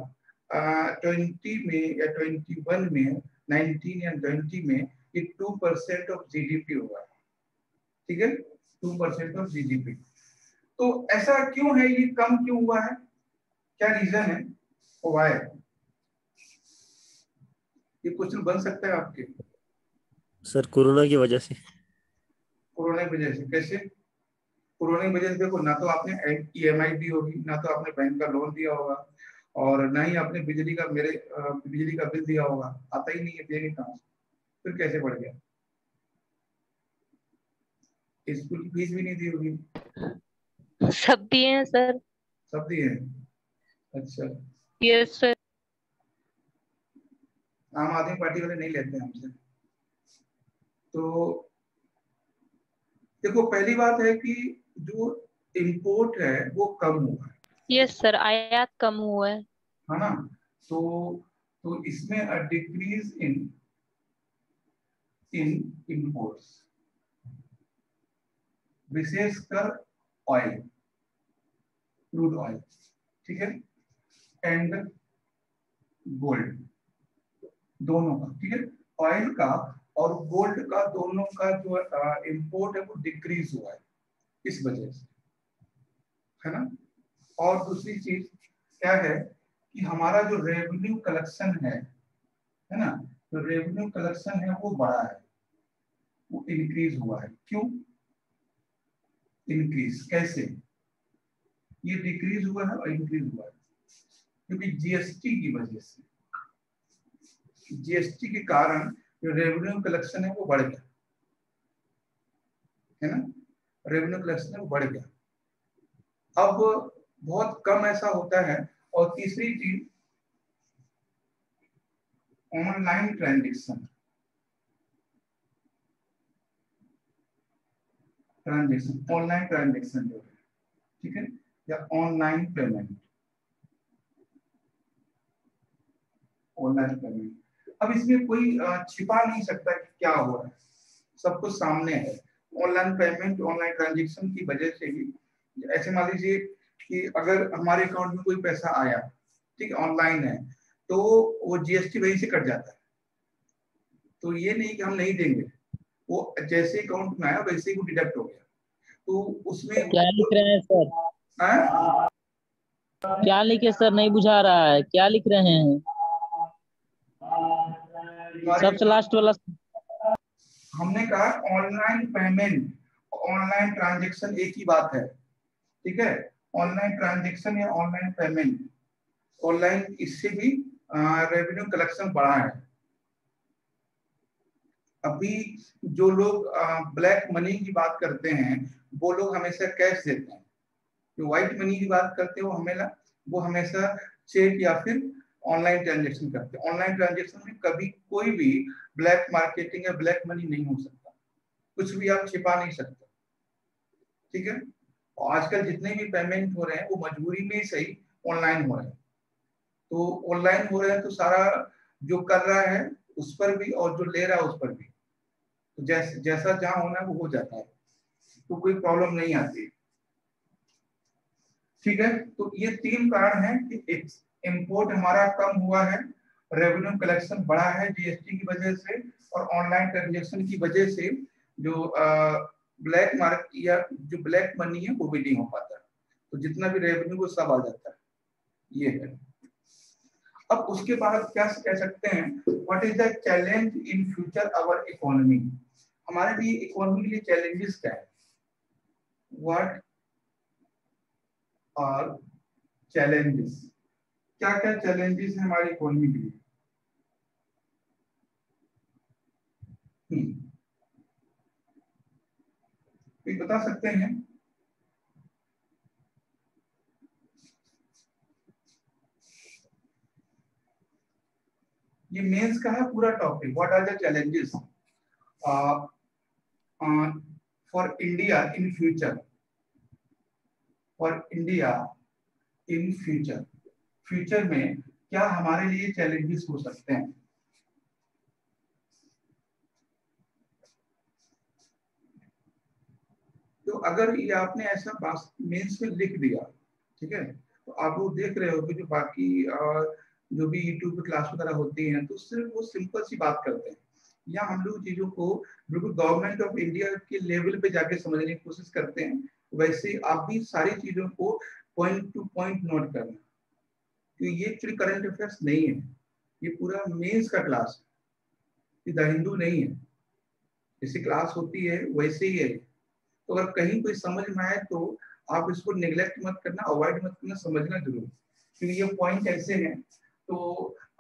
20 में या 21 में 19 या 20 में ये 2% ऑफ जीडीपी हुआ है, ठीक है, 2% ऑफ जीडीपी। तो ऐसा क्यों है, ये कम क्यों हुआ है, क्या रीजन है, व्हाई? ये क्वेश्चन बन सकता है आपके। सर कोरोना की वजह से। कोरोना की वजह से कैसे? कोरोना की वजह से देखो, ना तो आपने ईएमआई दी होगी, ना तो आपने बैंक का लोन दिया होगा, और ना ही आपने बिजली का बिजली का बिल दिया होगा, आता ही नहीं है, देंगे कहाँ से? फिर कैसे बढ़ गया? स्कूल की फीस भी नहीं दी होगी। सब दिए हैं सर। सब दिए हैं, अच्छा। Yes sir. आम आदमी पार्टी वाले नहीं लेते हैं हमसे। तो देखो, पहली बात है कि जो इंपोर्ट है वो कम हुआ यस सर, आयात कम हुआ है ना? तो इसमें डिक्रीज इन इंपोर्ट्स, विशेषकर ऑयल, क्रूड ऑयल, ठीक है, एंड गोल्ड, दोनों का, ठीक है, ऑयल का और गोल्ड का, दोनों का जो इंपोर्ट है वो डिक्रीज हुआ है इस वजह से, है ना? और दूसरी चीज क्या है कि हमारा जो रेवेन्यू कलेक्शन है ना, जो रेवेन्यू कलेक्शन है वो बढ़ा है, वो इंक्रीज हुआ है। क्यों इंक्रीज, कैसे? ये डिक्रीज हुआ है और इंक्रीज हुआ है क्योंकि जीएसटी की वजह से, जीएसटी के कारण जो रेवेन्यू कलेक्शन है वो बढ़ गया, है ना? रेवेन्यू कलेक्शन है वो बढ़ गया। अब बहुत कम ऐसा होता है। और तीसरी चीज, ऑनलाइन ट्रांजेक्शन, ऑनलाइन ट्रांजेक्शन जो है, ठीक है, या ऑनलाइन पेमेंट, ऑनलाइन पेमेंट। अब इसमें कोई छिपा नहीं सकता कि क्या हो रहा है, सब कुछ सामने है। ऑनलाइन पेमेंट, ऑनलाइन ट्रांजेक्शन की वजह से भी, ऐसे मान लीजिए कि अगर हमारे अकाउंट में कोई पैसा आया, ठीक है, ऑनलाइन है, तो वो जीएसटी वहीं से कट जाता है। तो ये नहीं कि हम नहीं देंगे, वो जैसे अकाउंट में आया वैसे ही वो डिडक्ट हो गया। तो उसमें क्या लिख रहे हैं सर? हाँ? क्या लिखे सर, नहीं बुझा रहा है, क्या लिख रहे हैं? सबसे लास्ट वाला। हमने कहा ऑनलाइन पेमेंट, ऑनलाइन ट्रांजेक्शन एक ही बात है, ठीक है, ऑनलाइन ट्रांजेक्शन या ऑनलाइन पेमेंट, ऑनलाइन, इससे भी रेवेन्यू कलेक्शन बढ़ा है। अभी जो लोग ब्लैक मनी की बात करते हैं वो लोग हमेशा कैश देते हैं, जो व्हाइट मनी की बात करते हैं वो हमेशा चेक या फिर ऑनलाइन ट्रांजेक्शन करते हैं। ऑनलाइन ट्रांजेक्शन में कभी कोई भी ब्लैक मार्केटिंग या ब्लैक मनी नहीं हो सकता, कुछ भी आप छिपा नहीं सकते, ठीक है। और आजकल जितने भी पेमेंट हो रहे हैं वो मजबूरी में ही सही ऑनलाइन हो रहे हैं। तो ऑनलाइन हो रहे हैं तो सारा जो कर रहा है उस पर भी और जो ले रहा है उस पर भी, तो जैसा जहां होना है वो हो जाता है, तो कोई प्रॉब्लम नहीं आती, ठीक है। तो ये तीन कारण हैं कि इंपोर्ट हमारा कम हुआ है, रेवेन्यू कलेक्शन बढ़ा है जीएसटी की वजह से, और ऑनलाइन ट्रांजेक्शन की वजह से जो ब्लैक मार्केट या जो ब्लैक मनी है वो भी नहीं हो पाता, तो जितना भी रेवेन्यू वो सब आ जाता है, ये है। अब उसके बाद क्या कह सकते हैं, what is the challenge in future our economy, हमारे लिए इकोनॉमी के लिए चैलेंजेस क्या है, व्हाट आर चैलेंजेस, क्या क्या चैलेंजेस है हमारी इकोनॉमी के लिए? कोई बता सकते हैं? ये मेंस का है पूरा topic, what are the challenges for India in future, for India in future, future में क्या हमारे लिए चैलेंजेस हो सकते हैं? तो अगर ये आपने ऐसा मेंस में लिख दिया, ठीक है, तो आप लोग देख रहे हो कि जो बाकी जो भी यूट्यूब पे क्लास वगैरह होती हैं तो सिर्फ वो सिंपल सी बात करते हैं या हम लोग चीजों को बिल्कुल गवर्नमेंट ऑफ इंडिया के लेवल पे जाके समझने की कोशिश करते हैं, वैसे आप भी सारी चीजों को पॉइंट टू पॉइंट नोट करना। तो ये एक्चुअली करंट अफेयर्स नहीं है, ये पूरा मेंस का क्लास है, ये द हिंदू नहीं है। जैसी क्लास होती है वैसे ही है। तो अगर कहीं कोई समझ में आए तो आप इसको नेग्लेक्ट मत करना, अवॉइड मत करना, समझना जरूर, क्योंकि ये पॉइंट ऐसे हैं। तो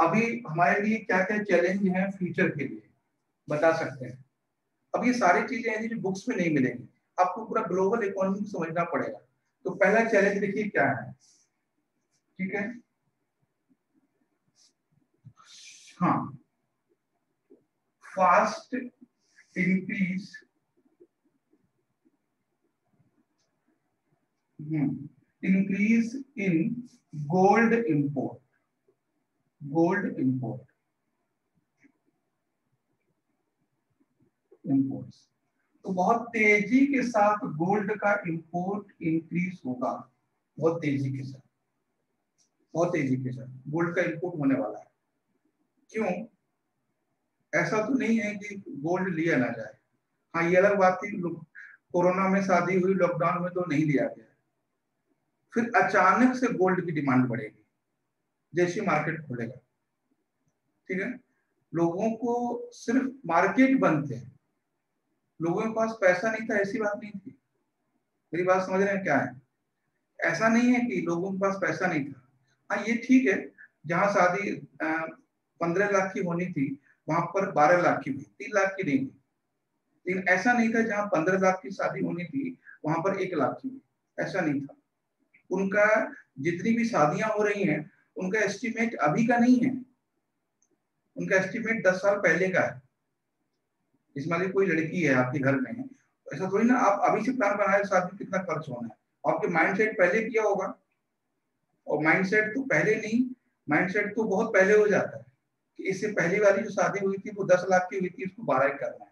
अभी हमारे लिए क्या क्या चैलेंज है फ्यूचर के लिए बता सकते हैं। अब ये सारी चीजें हैं जो बुक्स में नहीं मिलेंगी, आपको पूरा ग्लोबल इकोनॉमी समझना पड़ेगा। तो पहला चैलेंज देखिए क्या है, ठीक है। हाँ, fast increase increase in gold import, gold imports. तो बहुत तेजी के साथ गोल्ड का इंपोर्ट इंक्रीज होगा, बहुत तेजी के साथ, बहुत तेजी के साथ गोल्ड का इंपोर्ट होने वाला है। क्यों? ऐसा तो नहीं है कि गोल्ड लिया ना जाए, हाँ ये अलग बात थी, कोरोना में शादी हुई, लॉकडाउन में तो नहीं लिया गया, फिर अचानक से गोल्ड की डिमांड बढ़ेगी जैसे मार्केट खुलेगा, ठीक है। लोगों को सिर्फ मार्केट बंद थे, लोगों के पास पैसा नहीं था ऐसी बात नहीं थी। मेरी बात समझ रहे हैं क्या है? ऐसा नहीं है कि लोगों के पास पैसा नहीं था, हाँ ये ठीक है, जहां शादी 15 लाख की होनी थी वहां पर 12 लाख की हुई, 3 लाख की नहीं हुई। लेकिन ऐसा नहीं था जहां 15 लाख की शादी होनी थी वहां पर 1 लाख की हुई, ऐसा नहीं था। उनका जितनी भी शादियां हो रही हैं उनका एस्टिमेट अभी का नहीं है, उनका एस्टिमेट 10 साल पहले का है। इसमें कोई लड़की है आपके घर में, ऐसा थोड़ी ना आप अभी से प्लान बनाए शादी कितना खर्च होना है, आपके माइंडसेट पहले किया होगा। और माइंडसेट तो पहले नहीं, माइंडसेट तो बहुत पहले हो जाता है कि इससे पहली वाली जो शादी हुई थी वो 10 लाख की हुई थी, इसको 12 करना है।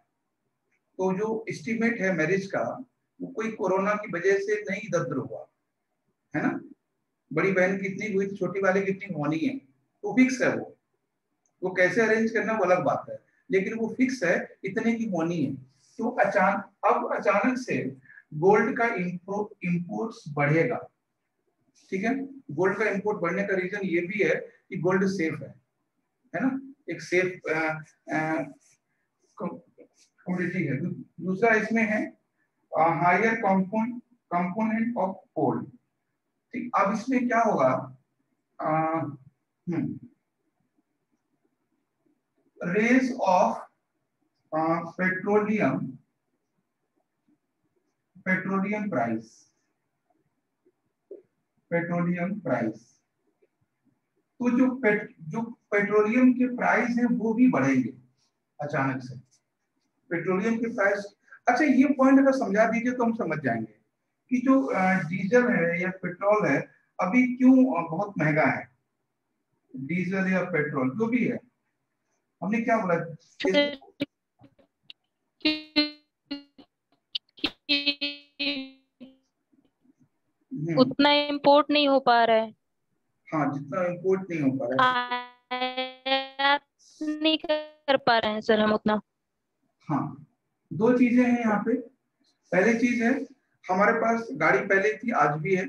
तो जो एस्टिमेट है मैरिज का वो कोई कोरोना की वजह से नहीं इधर उधर हुआ है ना। बड़ी बहन कितनी हुई, छोटी वाले कितनी होनी है, तो फिक्स है वो कैसे अरेंज करना वो अलग बात है, लेकिन वो फिक्स है इतने की होनी है। तो अचानक से गोल्ड का इंपोर्ट्स बढ़ेगा, ठीक है। गोल्ड का इंपोर्ट बढ़ने का रीजन ये भी है कि गोल्ड सेफ है ना, एक सेफ कमोडिटी है। दूसरा इसमें है हायर कंपोनेंट ऑफ गोल्ड, ठीक। अब इसमें क्या होगा, रेज ऑफ पेट्रोलियम प्राइस, तो जो पेट्रोलियम के प्राइस है वो भी बढ़ेंगे अचानक से, पेट्रोलियम के प्राइस। अच्छा ये पॉइंट अगर समझा दीजिए तो हम समझ जाएंगे कि जो डीजल है या पेट्रोल है अभी क्यों बहुत महंगा है, डीजल या पेट्रोल जो भी है। हमने क्या बोला, उतना इम्पोर्ट नहीं हो पा रहा है, हाँ जितना इम्पोर्ट नहीं हो पा रहा है, आयात नहीं कर पा रहे हैं सर हम उतना। हाँ दो चीजें हैं यहाँ पे। पहली चीज है हमारे पास गाड़ी पहले थी आज भी है,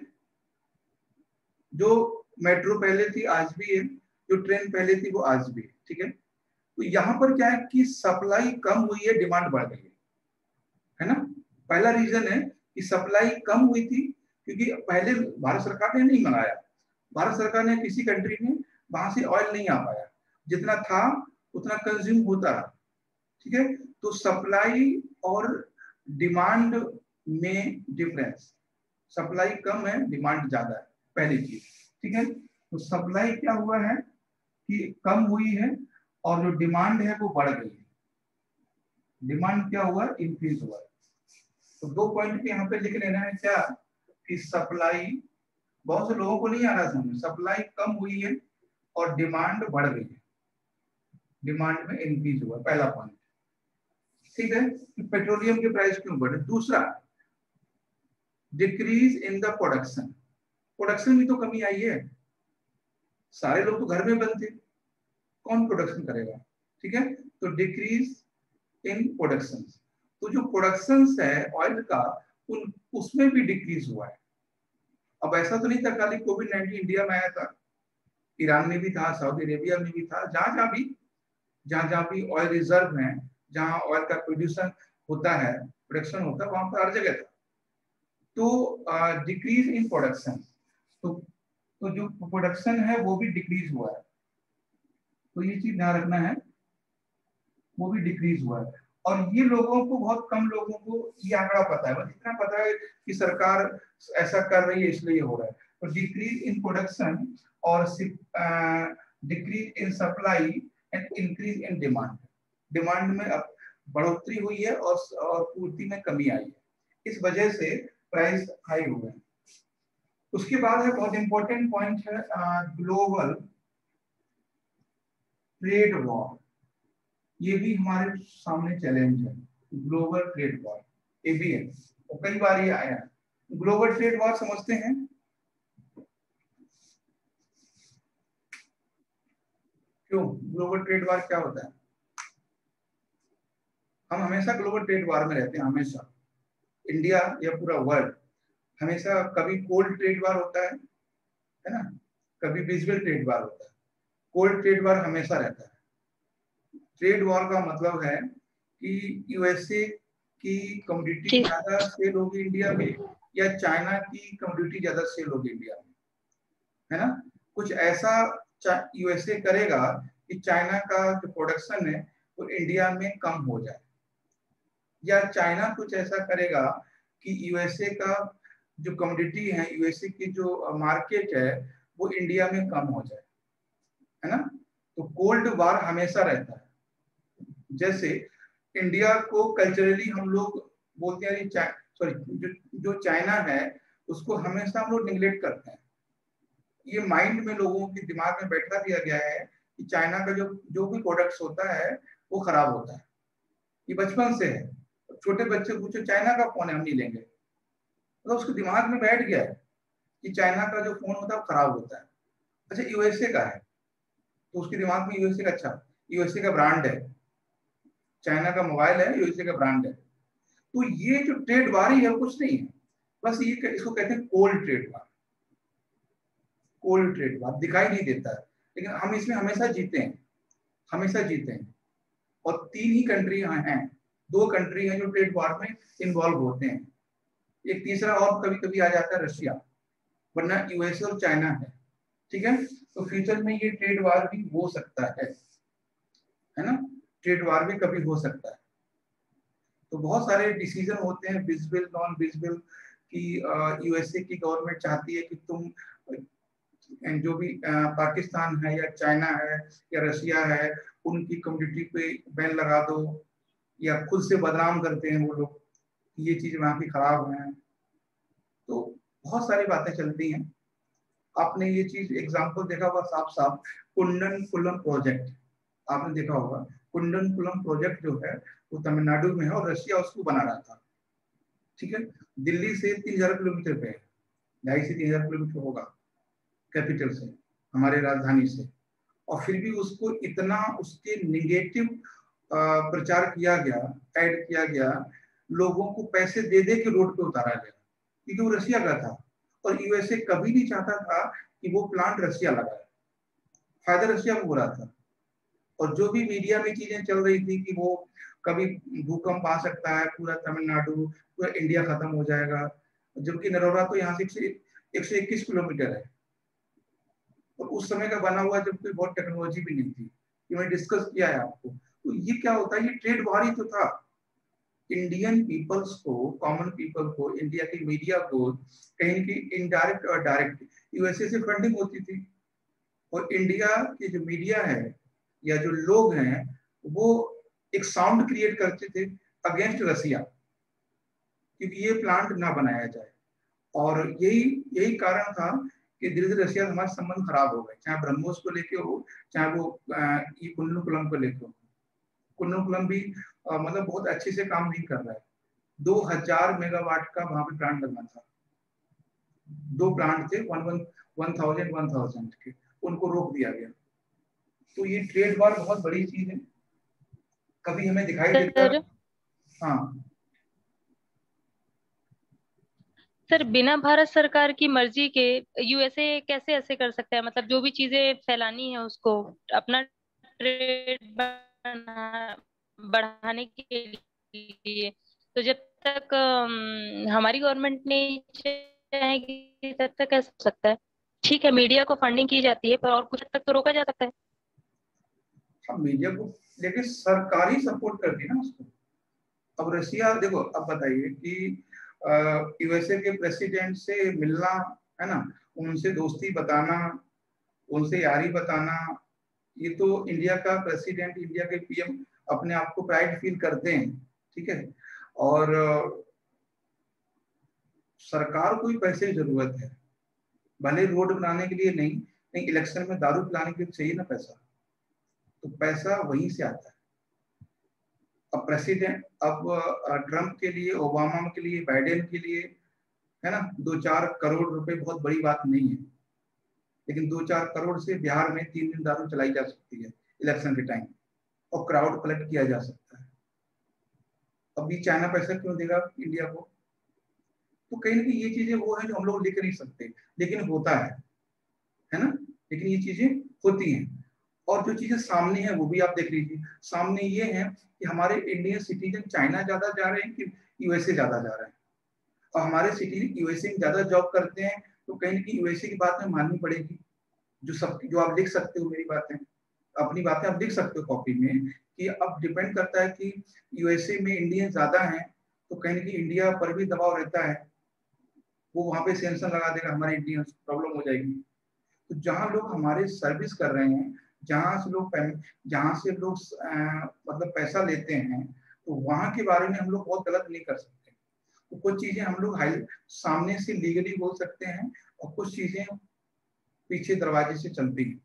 जो मेट्रो पहले थी आज भी है, जो ट्रेन पहले थी वो आज भी है, ठीक है। तो यहाँ पर क्या है कि सप्लाई कम हुई है, डिमांड बढ़ गई है ना। पहला रीजन है कि सप्लाई कम हुई थी क्योंकि पहले भारत सरकार ने नहीं मंगाया, भारत सरकार ने किसी कंट्री में वहां से ऑयल नहीं आ पाया, जितना था उतना कंज्यूम होता रहा, ठीक है। तो सप्लाई और डिमांड में डिफरेंस, सप्लाई कम है डिमांड ज्यादा है, पहली चीज, ठीक है। तो सप्लाई क्या हुआ है कि कम हुई है और जो डिमांड है वो बढ़ गई है, डिमांड क्या हुआ, इंक्रीज हुआ है। तो दो पॉइंट के यहाँ पे लिख लेना है क्या कि सप्लाई, बहुत से लोगों को नहीं आ रहा समझ, सप्लाई कम हुई है और डिमांड बढ़ गई है, डिमांड में इंक्रीज हुआ, पहला पॉइंट, ठीक है। कि पेट्रोलियम के प्राइस क्यों बढ़े। दूसरा, decrease in the production, production में तो कमी आई है, सारे लोग तो घर में बंद थे, कौन प्रोडक्शन करेगा, ठीक है। तो डिक्रीज इन प्रोडक्शन। तो जो प्रोडक्शन है ऑयल का उसमें भी डिक्रीज हुआ है। अब ऐसा तो नहीं था खाली कोविड-19 इंडिया में आया था, ईरान में भी था, सऊदी अरेबिया में भी था, जहां जहां भी ऑयल रिजर्व है, जहां ऑयल का प्रोड्यूसन होता है, प्रोडक्शन होता है, वहां पर हर जगह था। तो डिक्रीज इन प्रोडक्शन, तो जो प्रोडक्शन है वो भी डिक्रीज हुआ है। तो ये चीज ध्यान रखना है, वो भी डिक्रीज हुआ है। और ये लोगों को, बहुत कम लोगों को ये आंकड़ा पता है, बस इतना पता है कि सरकार ऐसा कर रही है इसलिए हो रहा है। तो डिक्रीज इन प्रोडक्शन और decrease in supply and increase in demand. Demand में अब बढ़ोतरी हुई है और पूर्ति में कमी आई है, इस वजह से प्राइस हाई हुए हैं। उसके बाद है बहुत इंपॉर्टेंट पॉइंट है ग्लोबल ट्रेड वॉर। ये भी हमारे सामने चैलेंज है, ग्लोबल ट्रेड वॉर, ये भी है और कई बार ये आया है। ग्लोबल ट्रेड वॉर समझते हैं? क्यों ग्लोबल ट्रेड वॉर क्या होता है? हम हमेशा ग्लोबल ट्रेड वॉर में रहते हैं, हमेशा इंडिया या पूरा वर्ल्ड हमेशा, कभी कोल्ड ट्रेड वॉर होता है ना, कभी विजुअल ट्रेड वॉर होता है। कोल्ड ट्रेड वॉर हमेशा रहता है। ट्रेड वॉर का मतलब है कि यूएसए की कमोडिटी ज्यादा सेल होगी इंडिया में, या चाइना की कमोडिटी ज्यादा सेल होगी इंडिया में, है ना। कुछ ऐसा यूएसए करेगा कि चाइना का जो प्रोडक्शन है वो इंडिया में कम हो जाए, या चाइना कुछ ऐसा करेगा कि यूएसए का जो कमोडिटी है, यूएसए की जो मार्केट है वो इंडिया में कम हो जाए, है ना। तो कोल्ड वॉर हमेशा रहता है। जैसे इंडिया को कल्चरली हम लोग बोलते हैं, सॉरी जो चाइना है उसको हमेशा हम लोग निगलेक्ट करते हैं। ये माइंड में लोगों के दिमाग में बैठा दिया गया है कि चाइना का जो भी प्रोडक्ट्स होता है वो खराब होता है। ये बचपन से है, छोटे बच्चे पूछो चाइना का फोन है हम नहीं लेंगे, मतलब उसके दिमाग में बैठ गया है कि चाइना का जो फोन होता है वो खराब होता है। अच्छा यूएसए का है तो उसके दिमाग में यूएसए का, अच्छा यूएसए का ब्रांड है, चाइना का मोबाइल है, यूएसए का ब्रांड है। तो ये जो ट्रेड वार है कुछ नहीं है, बस ये इसको कहते हैं cold trade war. Cold trade war दिखाई नहीं देता है, लेकिन हम इसमें हमेशा जीते हैं, हमेशा जीते हैं। और 3 ही कंट्री हैं, 2 कंट्री हैं जो ट्रेड वार में इन्वॉल्व होते हैं, एक तीसरा और कभी कभी आ जाता है रशिया, वरना यूएसए और चाइना है, ठीक है। तो फ्यूचर में ये ट्रेड वार भी हो सकता है ना, ट्रेड वार भी कभी हो सकता है। तो बहुत सारे डिसीजन होते हैं विजिबल नॉन विजिबल कि यूएसए की गवर्नमेंट चाहती है कि तुम जो भी पाकिस्तान है या चाइना है या रशिया है उनकी कम्युनिटी पे बैन लगा दो, या खुद से बदनाम करते हैं वो लोग, ये चीज वहां की खराब है। तो बहुत सारी बातें चलती हैं। आपने ये चीज एग्जाम्पल देखा होगा साफ साफ, कुंडनकुलम प्रोजेक्ट आपने देखा होगा। कुंडनकुलम प्रोजेक्ट जो है वो तमिलनाडु में है और रशिया उसको बना रहा था, ठीक है। दिल्ली से 3000 किलोमीटर पे है, 2.5 से 3000 किलोमीटर होगा कैपिटल से, हमारे राजधानी से। और फिर भी उसको इतना उसके निगेटिव प्रचार किया गया, ऐड किया गया, लोगों को पैसे दे दे के रोड पे उतारा गया, क्योंकि वो रशिया का था और यूएसए कभी नहीं चाहता था कि वो प्लांट रशिया लगाए, फायदा रशिया को हो रहा था। और जो भी मीडिया में चीजें चल रही थी कि वो कभी भूकंप आ सकता है, पूरा तमिलनाडु पूरा इंडिया खत्म हो जाएगा, जबकि नरोरा तो यहाँ से 121 किलोमीटर है और उस समय का बना हुआ, जब कोई बहुत टेक्नोलॉजी भी नहीं थी, ये मैंने डिस्कस किया है आपको। तो ये क्या होता है, ये ट्रेड वार ही तो था। इंडियन पीपल्स को, कॉमन पीपल को, इंडिया की मीडिया को कहीं न कहीं इनडायरेक्ट और डायरेक्ट यूएसए से फंडिंग होती थी, और इंडिया की जो मीडिया है या जो लोग हैं वो एक साउंड क्रिएट करते थे अगेंस्ट रशिया, क्योंकि ये प्लांट ना बनाया जाए। और यही कारण था कि धीरे धीरे रशिया से हमारे संबंध खराब हो गए, चाहे ब्रह्मोस को लेके हो, चाहे वो कुन्नकुलम को लेके हो। कुन्नकुलम भी मतलब बहुत अच्छे से काम नहीं कर रहा है। 2000 मेगावाट का वहां पे प्लांट लगना था, 2 प्लांट थे 1000 के, उनको रोक दिया गया। तो ये ट्रेड वार बहुत बड़ी चीज है। कभी हमें दिखाई देता है। सर हाँ सर बिना भारत सरकार की मर्जी के यूएसए कैसे ऐसे कर सकता है, मतलब जो भी चीजें फैलानी है उसको अपना ट्रेड बढ़ाने के लिए, तो जब तक हमारी गवर्नमेंट नहीं चाहेगी तब तक कैसे हो सकता है। ठीक है, मीडिया को फंडिंग की जाती है पर और कुछ हद तक तो रोका जा सकता है। अब मीडिया को, लेकिन सरकार ही सपोर्ट करती है ना उसको। अब रशिया देखो, अब बताइए कि यूएसए के प्रेसिडेंट से मिलना, है ना, उनसे दोस्ती बताना, उनसे यारी बताना, ये तो इंडिया का प्रेसिडेंट, इंडिया के पीएम अपने आप को प्राइड फील करते हैं, ठीक है। और सरकार को ही पैसे की जरूरत है, भले रोड बनाने के लिए नहीं, नहीं इलेक्शन में दारू पिलाने के लिए चाहिए ना पैसा, तो पैसा वहीं से आता है। अब प्रेसिडेंट, अब ट्रम्प के लिए, ओबामा के लिए, बाइडेन के लिए, है ना, 2-4 करोड़ रुपए बहुत बड़ी बात नहीं है, लेकिन 2-4 करोड़ से बिहार में 3 दिन दारू चलाई जा सकती है इलेक्शन के टाइम, और क्राउड कलेक्ट किया जा सकता है। अभी चाइना पैसा क्यों देगा इंडिया को? तो कहीं ना कहीं ये चीजें वो है जो हम लोग लिख नहीं सकते, लेकिन होता है ना, लेकिन ये चीजें होती हैं। और जो चीजें सामने है वो भी आप देख लीजिए। सामने ये है कि हमारे इंडियन सिटीजन चाइना ज्यादा जा रहे हैं कि यूएसए ज्यादा जा रहे हैं, और हमारे सिटीजन यूएसए में ज्यादा जॉब करते हैं, तो कहीं ना कहीं यूएसए की बात में माननी पड़ेगी। जो आप लिख सकते हो मेरी बातें, अपनी बातें आप लिख सकते हो कॉपी में, कि अब डिपेंड करता है कि यूएसए में इंडियन ज्यादा हैं, तो कहीं ना कहीं इंडिया पर भी दबाव रहता है, वो वहां पे सेंक्शन लगा देगा, हमारे इंडियन प्रॉब्लम हो जाएगी। तो जहाँ लोग हमारे सर्विस कर रहे हैं, जहाँ से लोग मतलब पैसा लेते हैं, तो वहां के बारे में हम लोग बहुत गलत नहीं कर सकते। तो कुछ चीजें हम लोग सामने से लीगली बोल सकते हैं, और कुछ चीजें पीछे दरवाजे से चलती हैं।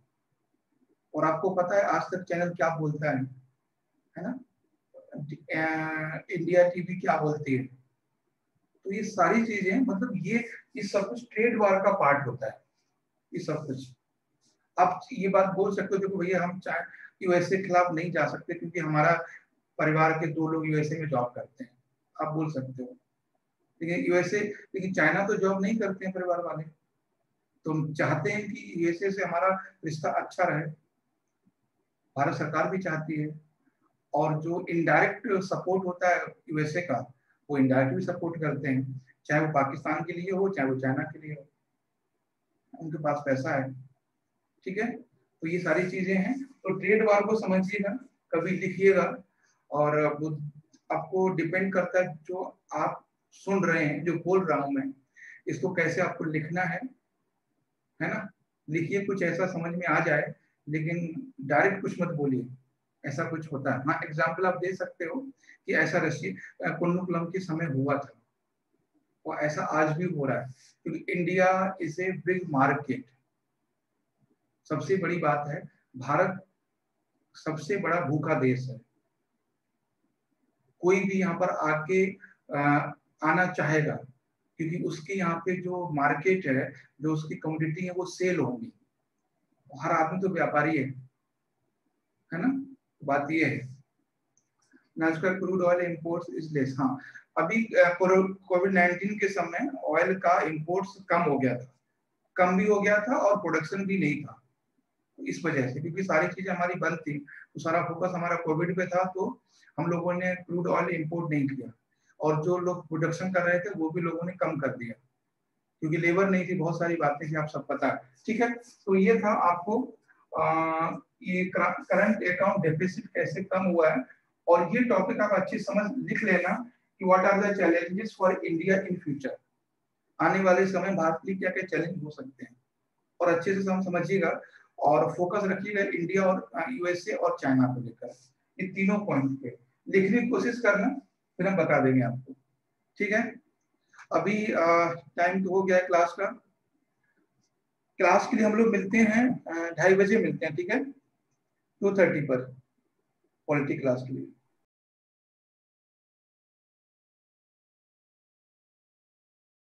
और आपको पता है आज तक चैनल क्या बोलता है ना, इंडिया टीवी क्या बोलती है। तो ये सारी चीजें, मतलब ये सब कुछ ट्रेड वार का पार्ट होता है, ये सब कुछ। आप ये बात बोल सकते हो, देखो भैया हम यूएसए के खिलाफ नहीं जा सकते क्योंकि हमारा परिवार के 2 लोग यूएसए में जॉब करते हैं, आप बोल सकते हो। लेकिन चाइना तो जॉब नहीं करते हैं परिवार वाले, तो हम चाहते हैं कि यूएसए से हमारा रिश्ता अच्छा रहे, भारत सरकार भी चाहती है। और जो इनडायरेक्ट सपोर्ट होता है यूएसए का, वो इनडायरेक्ट भी सपोर्ट करते हैं, चाहे वो पाकिस्तान के लिए हो, चाहे वो चाइना के लिए हो, उनके पास पैसा है, ठीक है। तो ये सारी चीजें हैं, तो ट्रेड वार को समझिएगा, कभी लिखिएगा, और वो आपको डिपेंड करता है जो आप सुन रहे हैं, जो बोल रहा हूं मैं, इसको कैसे आपको लिखना है ना। लिखिए कुछ ऐसा समझ में आ जाए, लेकिन डायरेक्ट कुछ मत बोलिए, ऐसा कुछ होता है। हाँ, एग्जाम्पल आप दे सकते हो कि ऐसा कुन्नुकुलम के समय हुआ था, और ऐसा आज भी हो रहा है, क्योंकि India is a big market. सबसे बड़ी बात है, भारत सबसे बड़ा भूखा देश है। कोई भी यहाँ पर आके आना चाहेगा, क्योंकि उसके यहाँ पे जो मार्केट है, जो उसकी कमोडिटी है, वो सेल होंगी। हर आदमी तो व्यापारी है ना। बात ये है, natural crude oil imports is less. हाँ, अभी कोविड-19 के समय ऑयल का इंपोर्ट्स कम हो गया था, कम भी हो गया था और प्रोडक्शन भी नहीं था, इस वजह से, क्योंकि सारी चीजें हमारी बंद थी, तो सारा फोकस हमारा कोविड पे था, तो हम लोगों ने क्रूड ऑयल इंपोर्ट नहीं किया, और जो लोग प्रोडक्शन कर रहे थे वो भी लोगों ने कम कर दिया, क्योंकि लेबर नहीं थी, बहुत सारी बातें थी, आप सब पता है, ठीक है। तो ये था आपको ये करंट अकाउंट डेफिसिट कैसे कम हुआ है, और ये टॉपिक आप अच्छी समझ लिख लेना कि what are the challenges for India in future. आने वाले समय भारत के लिए क्या क्या चैलेंज हो सकते हैं, और अच्छे से समझिएगा, और फोकस रखिएगा इंडिया और यूएसए और चाइना को लेकर, इन तीनों पॉइंट पे लिखने की कोशिश करना, फिर हम बता देंगे आपको, ठीक है। अभी टाइम तो हो गया है क्लास का। क्लास के लिए हम लोग मिलते हैं 2:30 बजे मिलते हैं, ठीक है, 2:30 पर पॉलिटी क्लास के लिए।